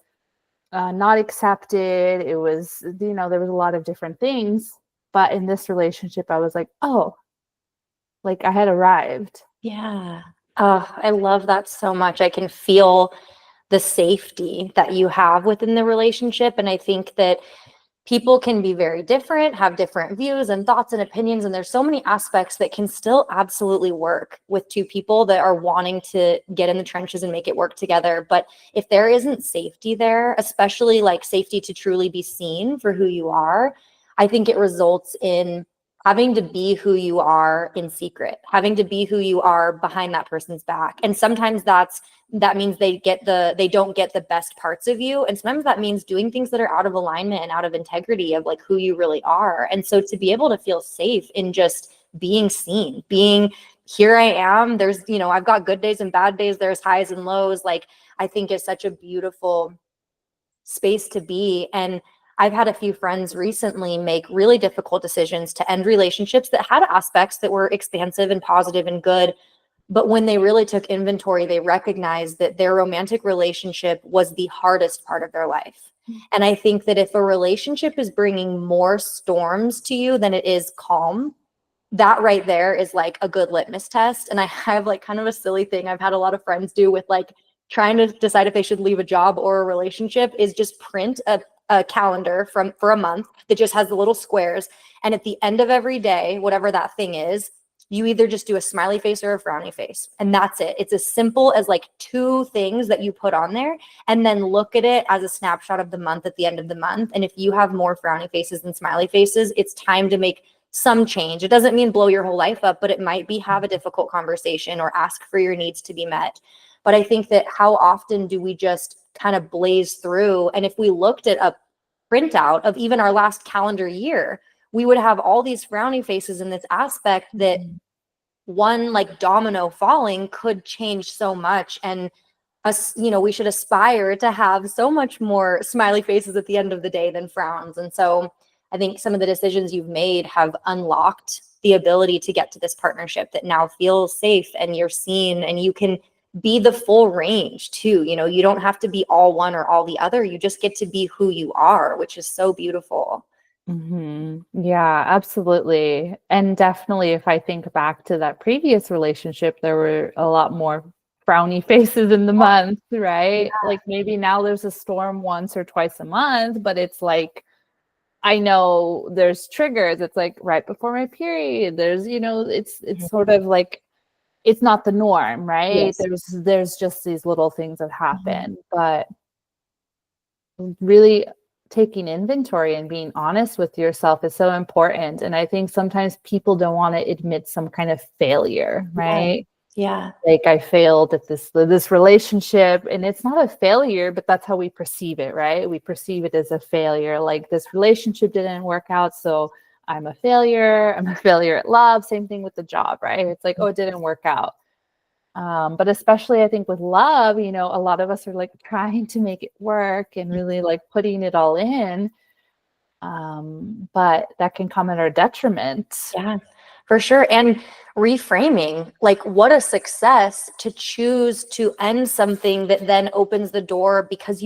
not accepted, it was, there was a lot of different things. But in this relationship, I was like, oh, like I had arrived. Yeah. Oh, I love that so much. I can feel the safety that you have within the relationship. And I think that people can be very different, have different views and thoughts and opinions. And there's so many aspects that can still absolutely work with two people that are wanting to get in the trenches and make it work together. But if there isn't safety there, especially like safety to truly be seen for who you are, I think it results in having to be who you are in secret, having to be who you are behind that person's back. And sometimes that means they don't get the best parts of you. And sometimes that means doing things that are out of alignment and out of integrity of like who you really are. And so to be able to feel safe in just being seen, being here I am, there's, I've got good days and bad days, there's highs and lows, like I think is such a beautiful space to be. And I've had a few friends recently make really difficult decisions to end relationships that had aspects that were expansive and positive and good. But when they really took inventory, they recognized that their romantic relationship was the hardest part of their life. And I think that if a relationship is bringing more storms to you than it is calm, that right there is like a good litmus test. And I have like kind of a silly thing I've had a lot of friends do with like trying to decide if they should leave a job or a relationship is just print a calendar for a month that just has the little squares. And at the end of every day, whatever that thing is, you either just do a smiley face or a frowny face. And that's it. It's as simple as like 2 things that you put on there, and then look at it as a snapshot of the month at the end of the month. And if you have more frowny faces than smiley faces, it's time to make some change. It doesn't mean blow your whole life up, but it might be have a difficult conversation or ask for your needs to be met. But I think that how often do we just kind of blaze through? And if we looked at a printout of even our last calendar year, we would have all these frowny faces in this aspect that one like domino falling could change so much. And us, we should aspire to have so much more smiley faces at the end of the day than frowns. And so I think some of the decisions you've made have unlocked the ability to get to this partnership that now feels safe and you're seen and you can be the full range too. You don't have to be all one or all the other. You just get to be who you are, which is so beautiful. Yeah, absolutely. And definitely, if I think back to that previous relationship, there were a lot more frowny faces in the month, right? Yeah. Like maybe now there's a storm once or twice a month, but it's like, I know there's triggers. It's like right before my period. There's, it's sort of like, it's not the norm, right? Yes. There's just these little things that happen, but really taking inventory and being honest with yourself is so important. And I think sometimes people don't want to admit some kind of failure, right? Yeah. Like I failed at this relationship, and it's not a failure, but that's how we perceive it, right? We perceive it as a failure. Like this relationship didn't work out, so I'm a failure. I'm a failure at love. Same thing with the job, right? It's like, oh, it didn't work out. But especially I think with love, a lot of us are like trying to make it work and really like putting it all in. But that can come at our detriment. Yeah, for sure. And reframing, like what a success to choose to end something that then opens the door because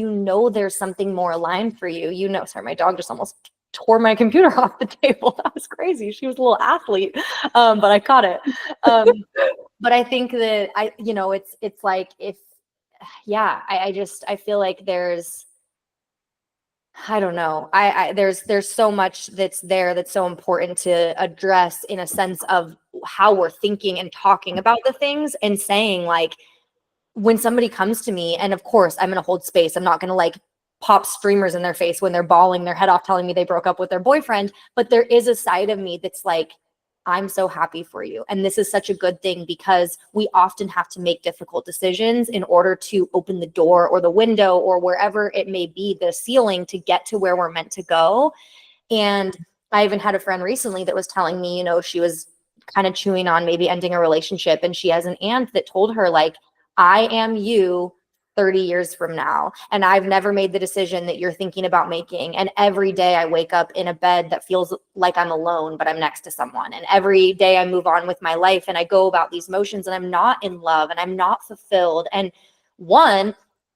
there's something more aligned for you. Sorry, my dog just almost tore my computer off the table. That was crazy. She was a little athlete, but I caught it. But I think that it's like I feel like I don't know. There's so much that's there that's so important to address in a sense of how we're thinking and talking about the things and saying like when somebody comes to me, and of course I'm going to hold space. I'm not going to like pop streamers in their face when they're bawling their head off telling me they broke up with their boyfriend. But there is a side of me that's like, I'm so happy for you. And this is such a good thing because we often have to make difficult decisions in order to open the door or the window or wherever it may be, the ceiling to get to where we're meant to go. And I even had a friend recently that was telling me, she was kind of chewing on maybe ending a relationship. And she has an aunt that told her like, I am you 30 years from now. And I've never made the decision that you're thinking about making. And every day I wake up in a bed that feels like I'm alone, but I'm next to someone. And every day I move on with my life and I go about these motions and I'm not in love and I'm not fulfilled. And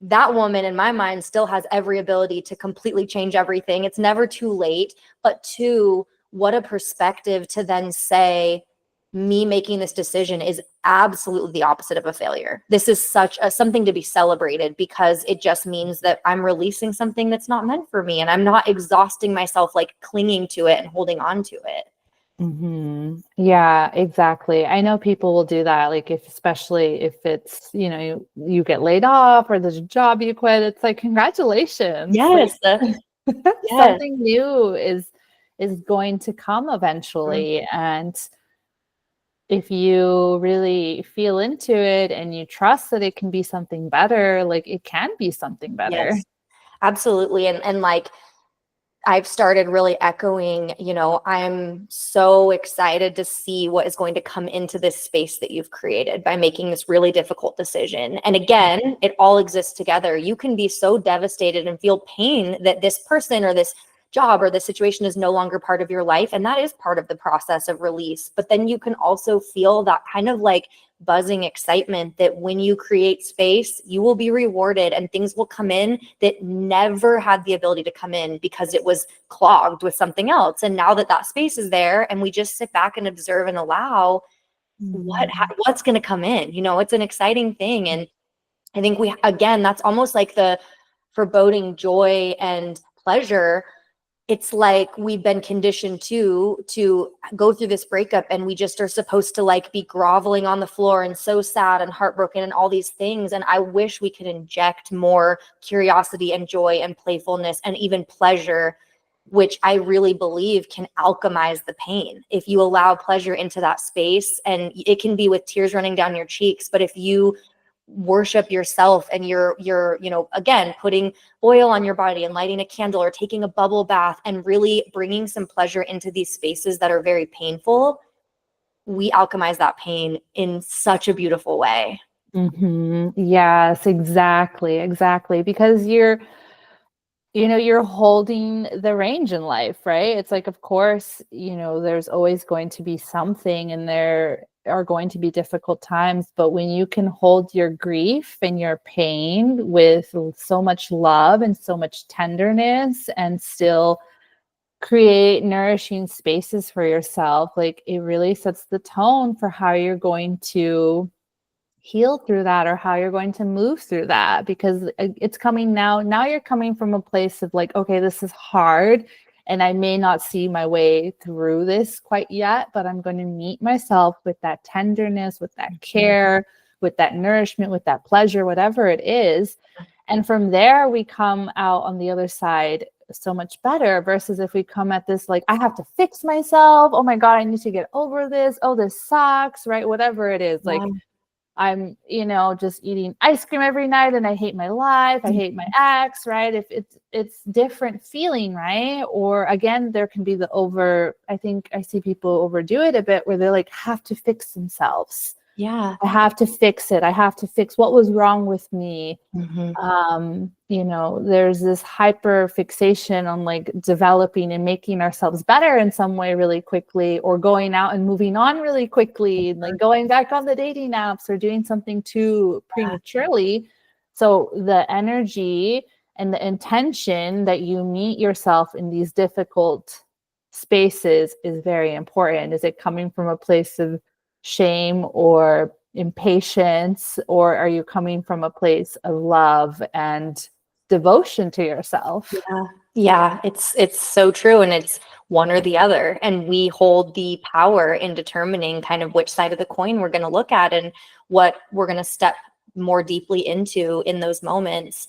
that woman in my mind still has every ability to completely change everything. It's never too late. But two, what a perspective to then say, me making this decision is absolutely the opposite of a failure. This is something to be celebrated, because it just means that I'm releasing something that's not meant for me, and I'm not exhausting myself like clinging to it and holding on to it. Yeah, exactly. I know people will do that, like especially if it's, you get laid off or there's a job you quit, it's like, congratulations. Yes. Yes. Something new is going to come eventually. And if you really feel into it and you trust that it can be something better, like it can be something better. Yes, absolutely. And like, I've started really echoing, I'm so excited to see what is going to come into this space that you've created by making this really difficult decision. And again, it all exists together. You can be so devastated and feel pain that this person or this job or this situation is no longer part of your life. And that is part of the process of release. But then you can also feel that kind of like buzzing excitement that when you create space, you will be rewarded and things will come in that never had the ability to come in because it was clogged with something else. And now that that space is there and we just sit back and observe and allow, what's going to come in, it's an exciting thing. And I think again, that's almost like the foreboding joy and pleasure. It's like we've been conditioned to go through this breakup, and we just are supposed to like be groveling on the floor and so sad and heartbroken and all these things. And I wish we could inject more curiosity and joy and playfulness and even pleasure, which I really believe can alchemize the pain. If you allow pleasure into that space, and it can be with tears running down your cheeks, but if you worship yourself and you're again putting oil on your body and lighting a candle or taking a bubble bath and really bringing some pleasure into these spaces that are very painful, we alchemize that pain in such a beautiful way. Yes, exactly, because you're holding the range in life, right? It's like, of course, there's always going to be something, and there are going to be difficult times, but when you can hold your grief and your pain with so much love and so much tenderness and still create nourishing spaces for yourself, like it really sets the tone for how you're going to heal through that or how you're going to move through that, because it's coming now you're coming from a place of like, okay, this is hard and I may not see my way through this quite yet, but I'm going to meet myself with that tenderness, with that care, with that nourishment, with that pleasure, whatever it is. And from there we come out on the other side so much better, versus if we come at this like, I have to fix myself, oh my god, I need to get over this, oh this sucks, right? Whatever it is, like I'm, just eating ice cream every night and I hate my life. I hate my ex, right? If it's different feeling, right? Or again, there can be I think I see people overdo it a bit where they like have to fix themselves. Yeah. I have to fix it. I have to fix what was wrong with me. There's this hyper fixation on like developing and making ourselves better in some way really quickly, or going out and moving on really quickly, like going back on the dating apps or doing something too prematurely. So the energy and the intention that you meet yourself in these difficult spaces is very important. Is it coming from a place of shame or impatience, or are you coming from a place of love and devotion to yourself? Yeah, it's so true, and it's one or the other, and we hold the power in determining kind of which side of the coin we're going to look at and what we're going to step more deeply into in those moments.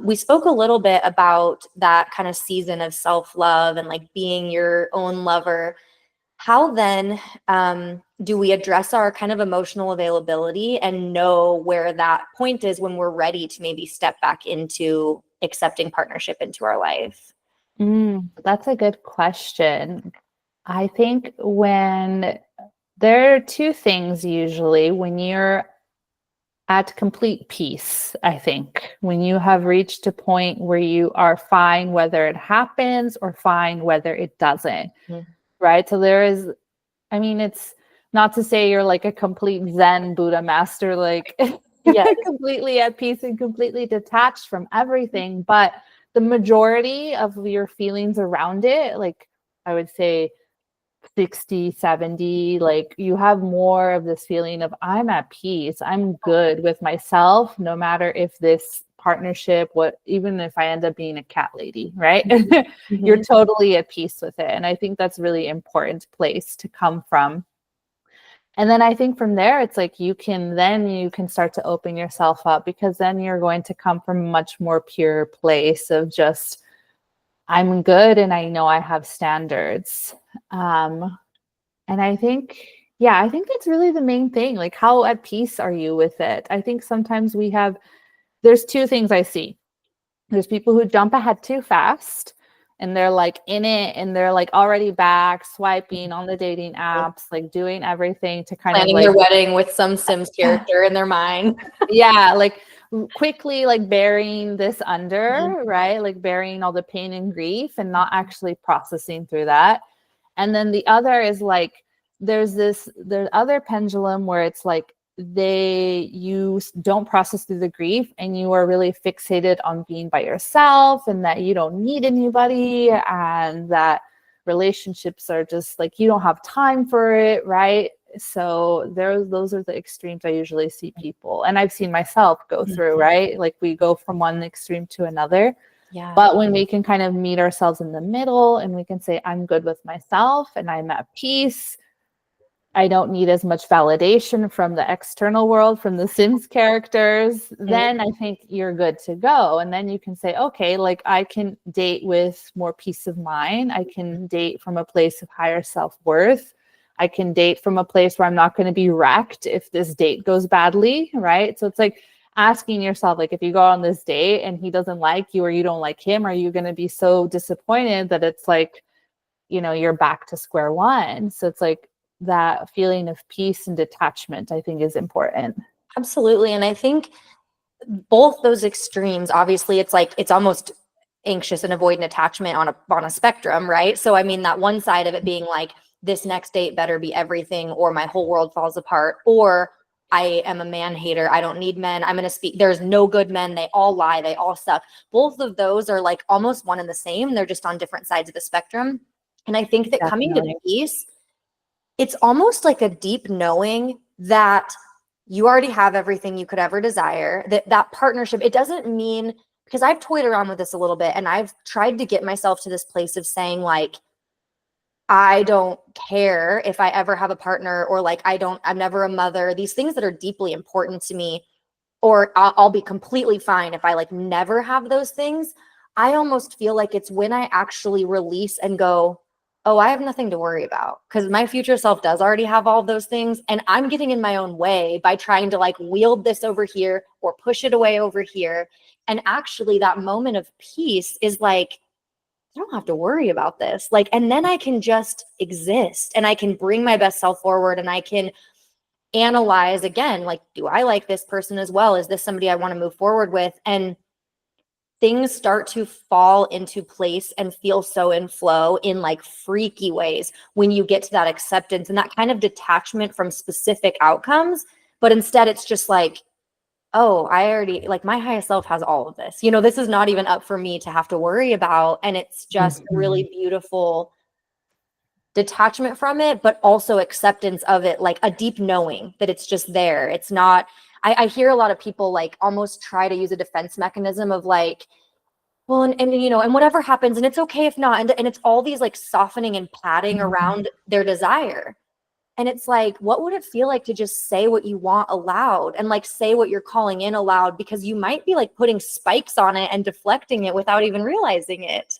We spoke a little bit about that kind of season of self-love and like being your own lover. How then do we address our kind of emotional availability and know where that point is when we're ready to maybe step back into accepting partnership into our life? That's a good question. I think when there are two things usually when you're at complete peace. I think when you have reached a point where you are fine whether it happens or fine whether it doesn't. Right? So it's not to say you're like a complete Zen Buddha master, like completely at peace and completely detached from everything, but the majority of your feelings around it, like I would say 60, 70, like you have more of this feeling of I'm at peace, I'm good with myself, no matter if this partnership, what, even if I end up being a cat lady, right? You're totally at peace with it. And I think that's really important place to come from. And then I think from there, it's like you can start to open yourself up, because then you're going to come from a much more pure place of just, I'm good and I know I have standards. And I think, yeah, I think that's really the main thing. Like, how at peace are you with it? I think sometimes there's two things I see. There's people who jump ahead too fast and they're like in it and they're like already back swiping on the dating apps, like doing everything to kind planning of like their wedding with some Sims character in their mind. yeah, like quickly like burying this under, right? Like burying all the pain and grief and not actually processing through that. And then the other is like there's other pendulum where it's like you don't process through the grief and you are really fixated on being by yourself and that you don't need anybody and that relationships are just like you don't have time for it, right? So those are the extremes I usually see people, and I've seen myself go through, right? Like we go from one extreme to another. Yeah. But when we can kind of meet ourselves in the middle and we can say, I'm good with myself and I'm at peace, I don't need as much validation from the external world, from the Sims characters, then I think you're good to go. And then you can say, okay, like I can date with more peace of mind. I can date from a place of higher self-worth. I can date from a place where I'm not going to be wrecked if this date goes badly, right? So it's like asking yourself, like if you go on this date and he doesn't like you or you don't like him, are you going to be so disappointed that it's like, you're back to square one? So it's like, that feeling of peace and detachment, I think, is important. Absolutely. And I think both those extremes, obviously, it's like it's almost anxious and avoidant attachment on a spectrum, right? So I mean, that one side of it being like, this next date better be everything or my whole world falls apart, or I am a man hater, I don't need men, I'm going to speak, there's no good men, they all lie, they all suck. Both of those are like almost one and the same. They're just on different sides of the spectrum. And I think that coming to peace, it's almost like a deep knowing that you already have everything you could ever desire, that partnership, it doesn't mean, because I've toyed around with this a little bit and I've tried to get myself to this place of saying like, I don't care if I ever have a partner, or like, I'm never a mother, these things that are deeply important to me, or I'll be completely fine if I like never have those things. I almost feel like it's when I actually release and go, oh, I have nothing to worry about because my future self does already have all of those things. And I'm getting in my own way by trying to like wield this over here or push it away over here. And actually that moment of peace is like, I don't have to worry about this. Like, and then I can just exist and I can bring my best self forward and I can analyze again, like, do I like this person as well? Is this somebody I want to move forward with? And things start to fall into place and feel so in flow in like freaky ways when you get to that acceptance and that kind of detachment from specific outcomes. But instead it's just like, oh, I already, like my highest self has all of this. This is not even up for me to have to worry about. And it's just a really beautiful detachment from it, but also acceptance of it, like a deep knowing that it's just there. It's not, I hear a lot of people like almost try to use a defense mechanism of like, well, and whatever happens, and it's okay if not. And it's all these like softening and padding around their desire. And it's like, what would it feel like to just say what you want aloud and like say what you're calling in aloud? Because you might be like putting spikes on it and deflecting it without even realizing it.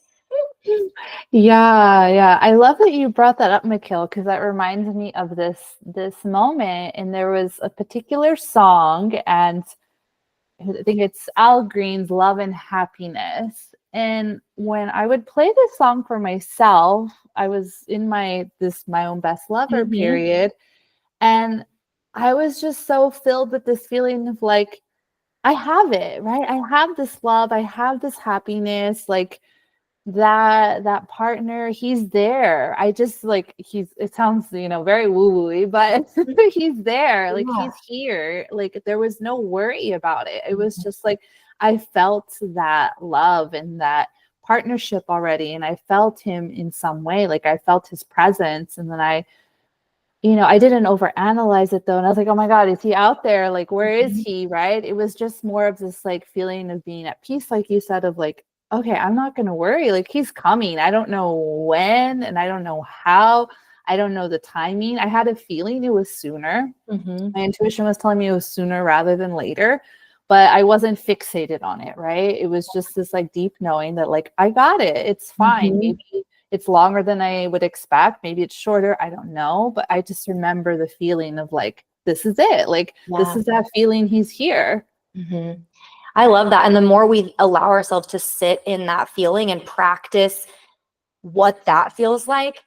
Yeah. I love that you brought that up, Mikhail, because that reminds me of this moment. And there was a particular song, and I think it's Al Green's Love and Happiness. And when I would play this song for myself, I was in my own best lover period. And I was just so filled with this feeling of like, I have it, right? I have this love, I have this happiness, like that partner, he's there. I just like, it sounds, very woo-woo-y, but he's there, like he's here. Like there was no worry about it. It was just like, I felt that love and that partnership already, and I felt him in some way. Like I felt his presence, and then I didn't overanalyze it though. And I was like, oh my God, is he out there? Like, where is he? Right. It was just more of this like feeling of being at peace, like you said, of like, okay, I'm not going to worry. Like, he's coming. I don't know when, and I don't know how. I don't know the timing. I had a feeling it was sooner. My intuition was telling me it was sooner rather than later, but I wasn't fixated on it. Right. It was just this like deep knowing that like, I got it. It's fine. Maybe it's longer than I would expect. Maybe it's shorter. I don't know. But I just remember the feeling of like, this is it. Like, this is that feeling, he's here. I love that. And the more we allow ourselves to sit in that feeling and practice what that feels like,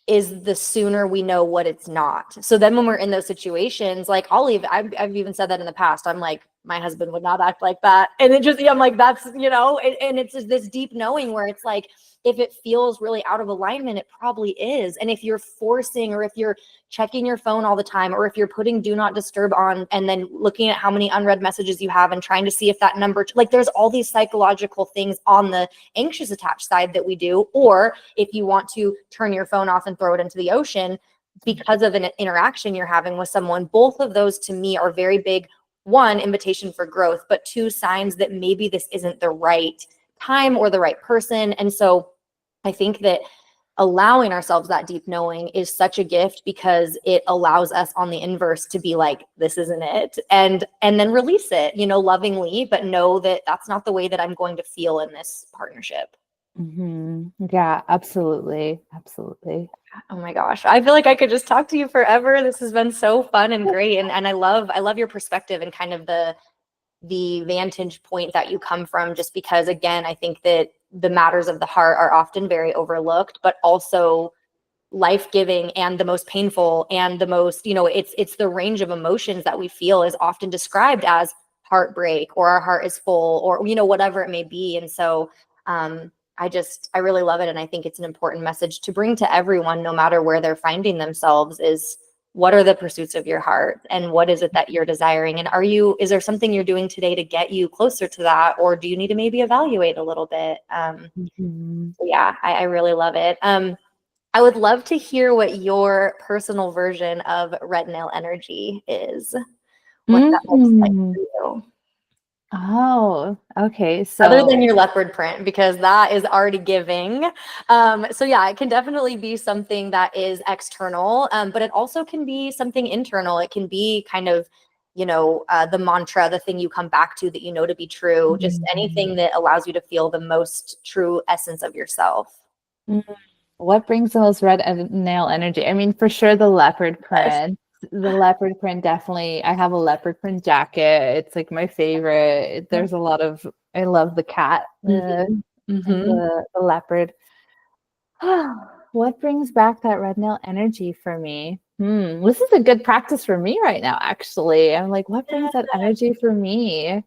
is the sooner we know what it's not. So then when we're in those situations, like I've even said that in the past. I'm like, my husband would not act like that. And it just, I'm like, that's, and it's just this deep knowing where it's like, if it feels really out of alignment, it probably is. And if you're forcing, or if you're checking your phone all the time, or if you're putting do not disturb on and then looking at how many unread messages you have and trying to see if that number, like there's all these psychological things on the anxious attached side that we do. Or if you want to turn your phone off and throw it into the ocean because of an interaction you're having with someone, both of those to me are very big, one, invitation for growth, but two, signs that maybe this isn't the right time or the right person. And so I think that allowing ourselves that deep knowing is such a gift, because it allows us on the inverse to be like, this isn't it. And then release it, lovingly, but know that that's not the way that I'm going to feel in this partnership. Yeah, absolutely. Absolutely. Oh my gosh. I feel like I could just talk to you forever. This has been so fun and great. And I love your perspective and kind of the vantage point that you come from, just because, again, I think that the matters of the heart are often very overlooked, but also life-giving and the most painful and the most, it's the range of emotions that we feel is often described as heartbreak, or our heart is full, or, whatever it may be. And so, I really love it. And I think it's an important message to bring to everyone, no matter where they're finding themselves, is what are the pursuits of your heart, and what is it that you're desiring? And is there something you're doing today to get you closer to that? Or do you need to maybe evaluate a little bit? Yeah, I really love it. I would love to hear what your personal version of red nail energy is. What that looks like for you. Oh, okay. So other than your leopard print, because that is already giving. So yeah, it can definitely be something that is external, but it also can be something internal. It can be kind of, the mantra, the thing you come back to that you know to be true, just anything that allows you to feel the most true essence of yourself. What brings the most red nail energy? I mean, for sure, the leopard print. The leopard print, definitely. I have a leopard print jacket. It's like my favorite. There's a lot of, I love the cat, the leopard. What brings back that red nail energy for me? This is a good practice for me right now, actually. I'm like, what brings that energy for me?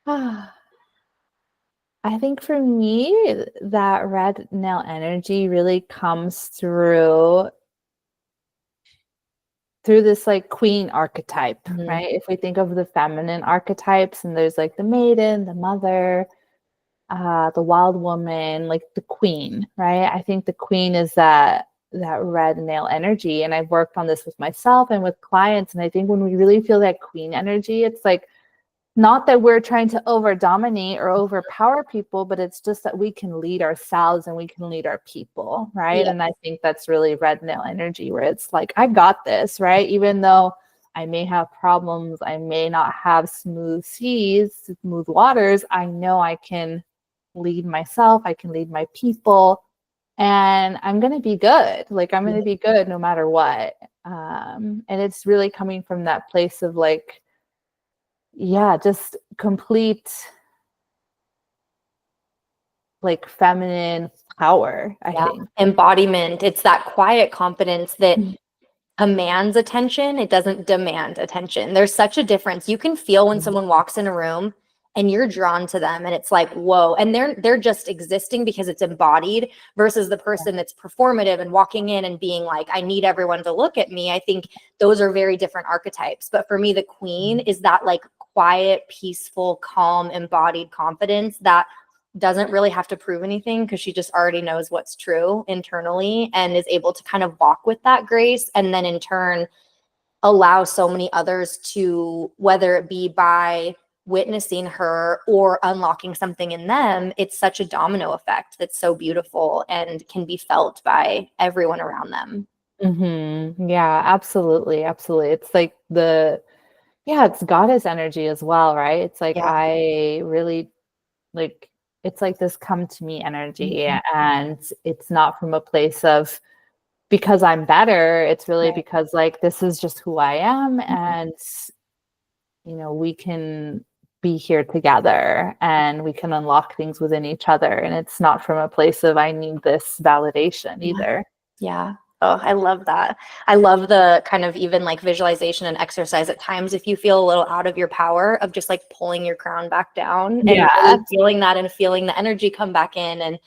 I think for me, that red nail energy really comes through this like queen archetype, right? If we think of the feminine archetypes, and there's like the maiden, the mother, the wild woman, like the queen, right? I think the queen is that red nail energy. And I've worked on this with myself and with clients. And I think when we really feel that queen energy, it's like, not that we're trying to over dominate or overpower people, but it's just that we can lead ourselves and we can lead our people, right? Yeah. And I think that's really red nail energy, where it's like, I got this, right? Even though I may have problems, I may not have smooth seas, smooth waters, I know I can lead myself, I can lead my people, and I'm going to be good. Like, I'm going to be good no matter what. And it's really coming from that place of like, yeah, just complete like feminine power, I think. Embodiment. It's that quiet confidence that commands attention. It doesn't demand attention. There's such a difference. You can feel when someone walks in a room and you're drawn to them, and it's like, whoa, and they're just existing because it's embodied, versus the person that's performative and walking in and being like, I need everyone to look at me. I think those are very different archetypes. But for me, the queen is that like quiet, peaceful, calm, embodied confidence that doesn't really have to prove anything because she just already knows what's true internally and is able to kind of walk with that grace, and then in turn allow so many others to, whether it be by witnessing her or unlocking something in them. It's such a domino effect that's so beautiful and can be felt by everyone around them. Yeah, absolutely. Absolutely. It's like it's goddess energy as well, right? It's like, Yeah. I really like, it's like this come to me energy, and it's not from a place of because I'm better. It's really Right. because like, this is just who I am. And, we can be here together and we can unlock things within each other. And it's not from a place of, I need this validation either. Yeah. Oh, I love that. I love the kind of even like visualization and exercise at times. If you feel a little out of your power, of just like pulling your crown back down and really feeling that and feeling the energy come back in. And,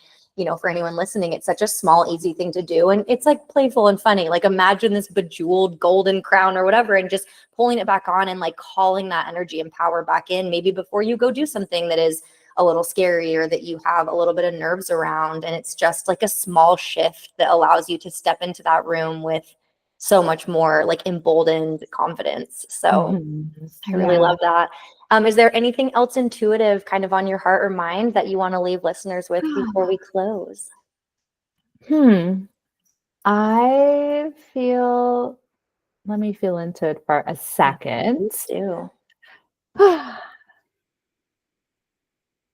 for anyone listening, it's such a small, easy thing to do. And it's like playful and funny. Like imagine this bejeweled golden crown or whatever, and just pulling it back on and like calling that energy and power back in, maybe before you go do something that is a little scary or that you have a little bit of nerves around. And it's just like a small shift that allows you to step into that room with so much more like emboldened confidence. So I really love that. Is there anything else intuitive kind of on your heart or mind that you want to leave listeners with before we close? I feel, let me feel into it for a second. Please do.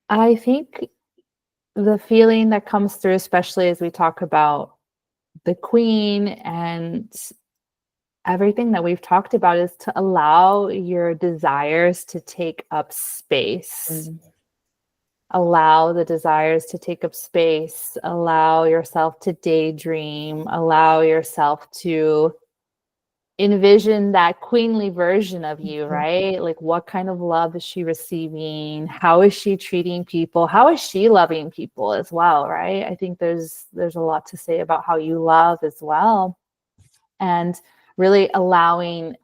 I think the feeling that comes through, especially as we talk about the queen and everything that we've talked about, is to allow your desires to take up space. Allow the desires to take up space. Allow yourself to daydream. Allow yourself to envision that queenly version of you, right? Like, what kind of love is she receiving? How is she treating people? How is she loving people as well, right? I think there's a lot to say about how you love as well. And really allowing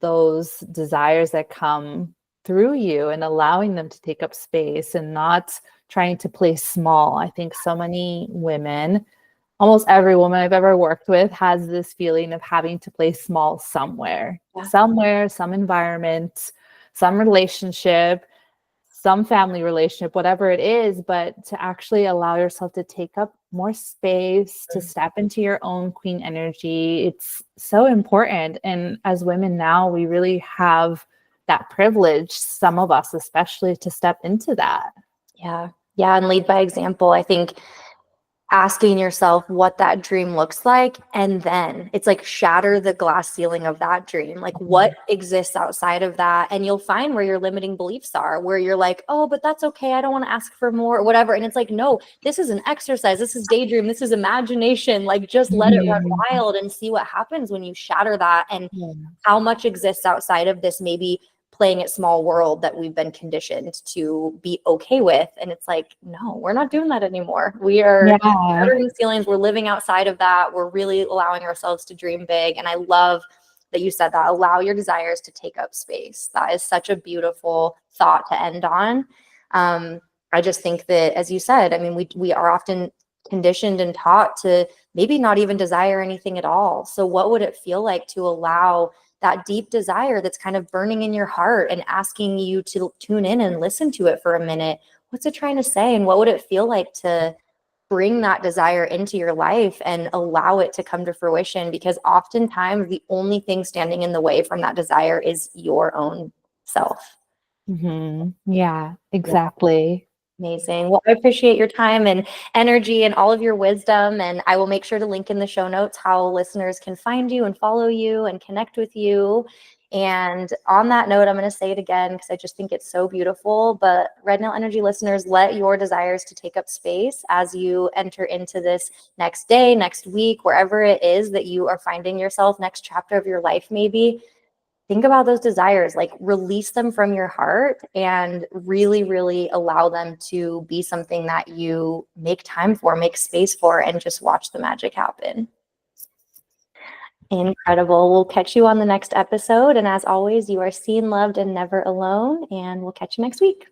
those desires that come through you and allowing them to take up space and not trying to play small. I think so many women, almost every woman I've ever worked with, has this feeling of having to play small somewhere, some environment, some relationship, some family relationship, whatever it is, but to actually allow yourself to take up more space, to step into your own queen energy. It's so important. And as women now, we really have that privilege, some of us especially, to step into that. Yeah. Yeah. And lead by example. I think asking yourself what that dream looks like, and then it's like shatter the glass ceiling of that dream. Like what exists outside of that? And you'll find where your limiting beliefs are, where you're like, oh, but that's okay, I don't want to ask for more or whatever. And it's like, no, this is an exercise, this is daydream, this is imagination. Like just let it run wild and see what happens when you shatter that, and how much exists outside of this maybe playing it small world that we've been conditioned to be okay with. And it's like, no, we're not doing that anymore. We are shattering ceilings. We're living outside of that. We're really allowing ourselves to dream big. And I love that you said that. Allow your desires to take up space. That is such a beautiful thought to end on. I just think that, as you said, I mean, we are often conditioned and taught to maybe not even desire anything at all. So what would it feel like to allow that deep desire that's kind of burning in your heart and asking you to tune in and listen to it for a minute? What's it trying to say? And what would it feel like to bring that desire into your life and allow it to come to fruition? Because oftentimes the only thing standing in the way from that desire is your own self. Yeah, exactly. Amazing. Well, I appreciate your time and energy and all of your wisdom. And I will make sure to link in the show notes how listeners can find you and follow you and connect with you. And on that note, I'm going to say it again because I just think it's so beautiful. But Red Nail Energy listeners, let your desires to take up space as you enter into this next day, next week, wherever it is that you are finding yourself, next chapter of your life, maybe. Think about those desires, like release them from your heart and really, really allow them to be something that you make time for, make space for, and just watch the magic happen. Incredible. We'll catch you on the next episode. And as always, you are seen, loved, and never alone. And we'll catch you next week.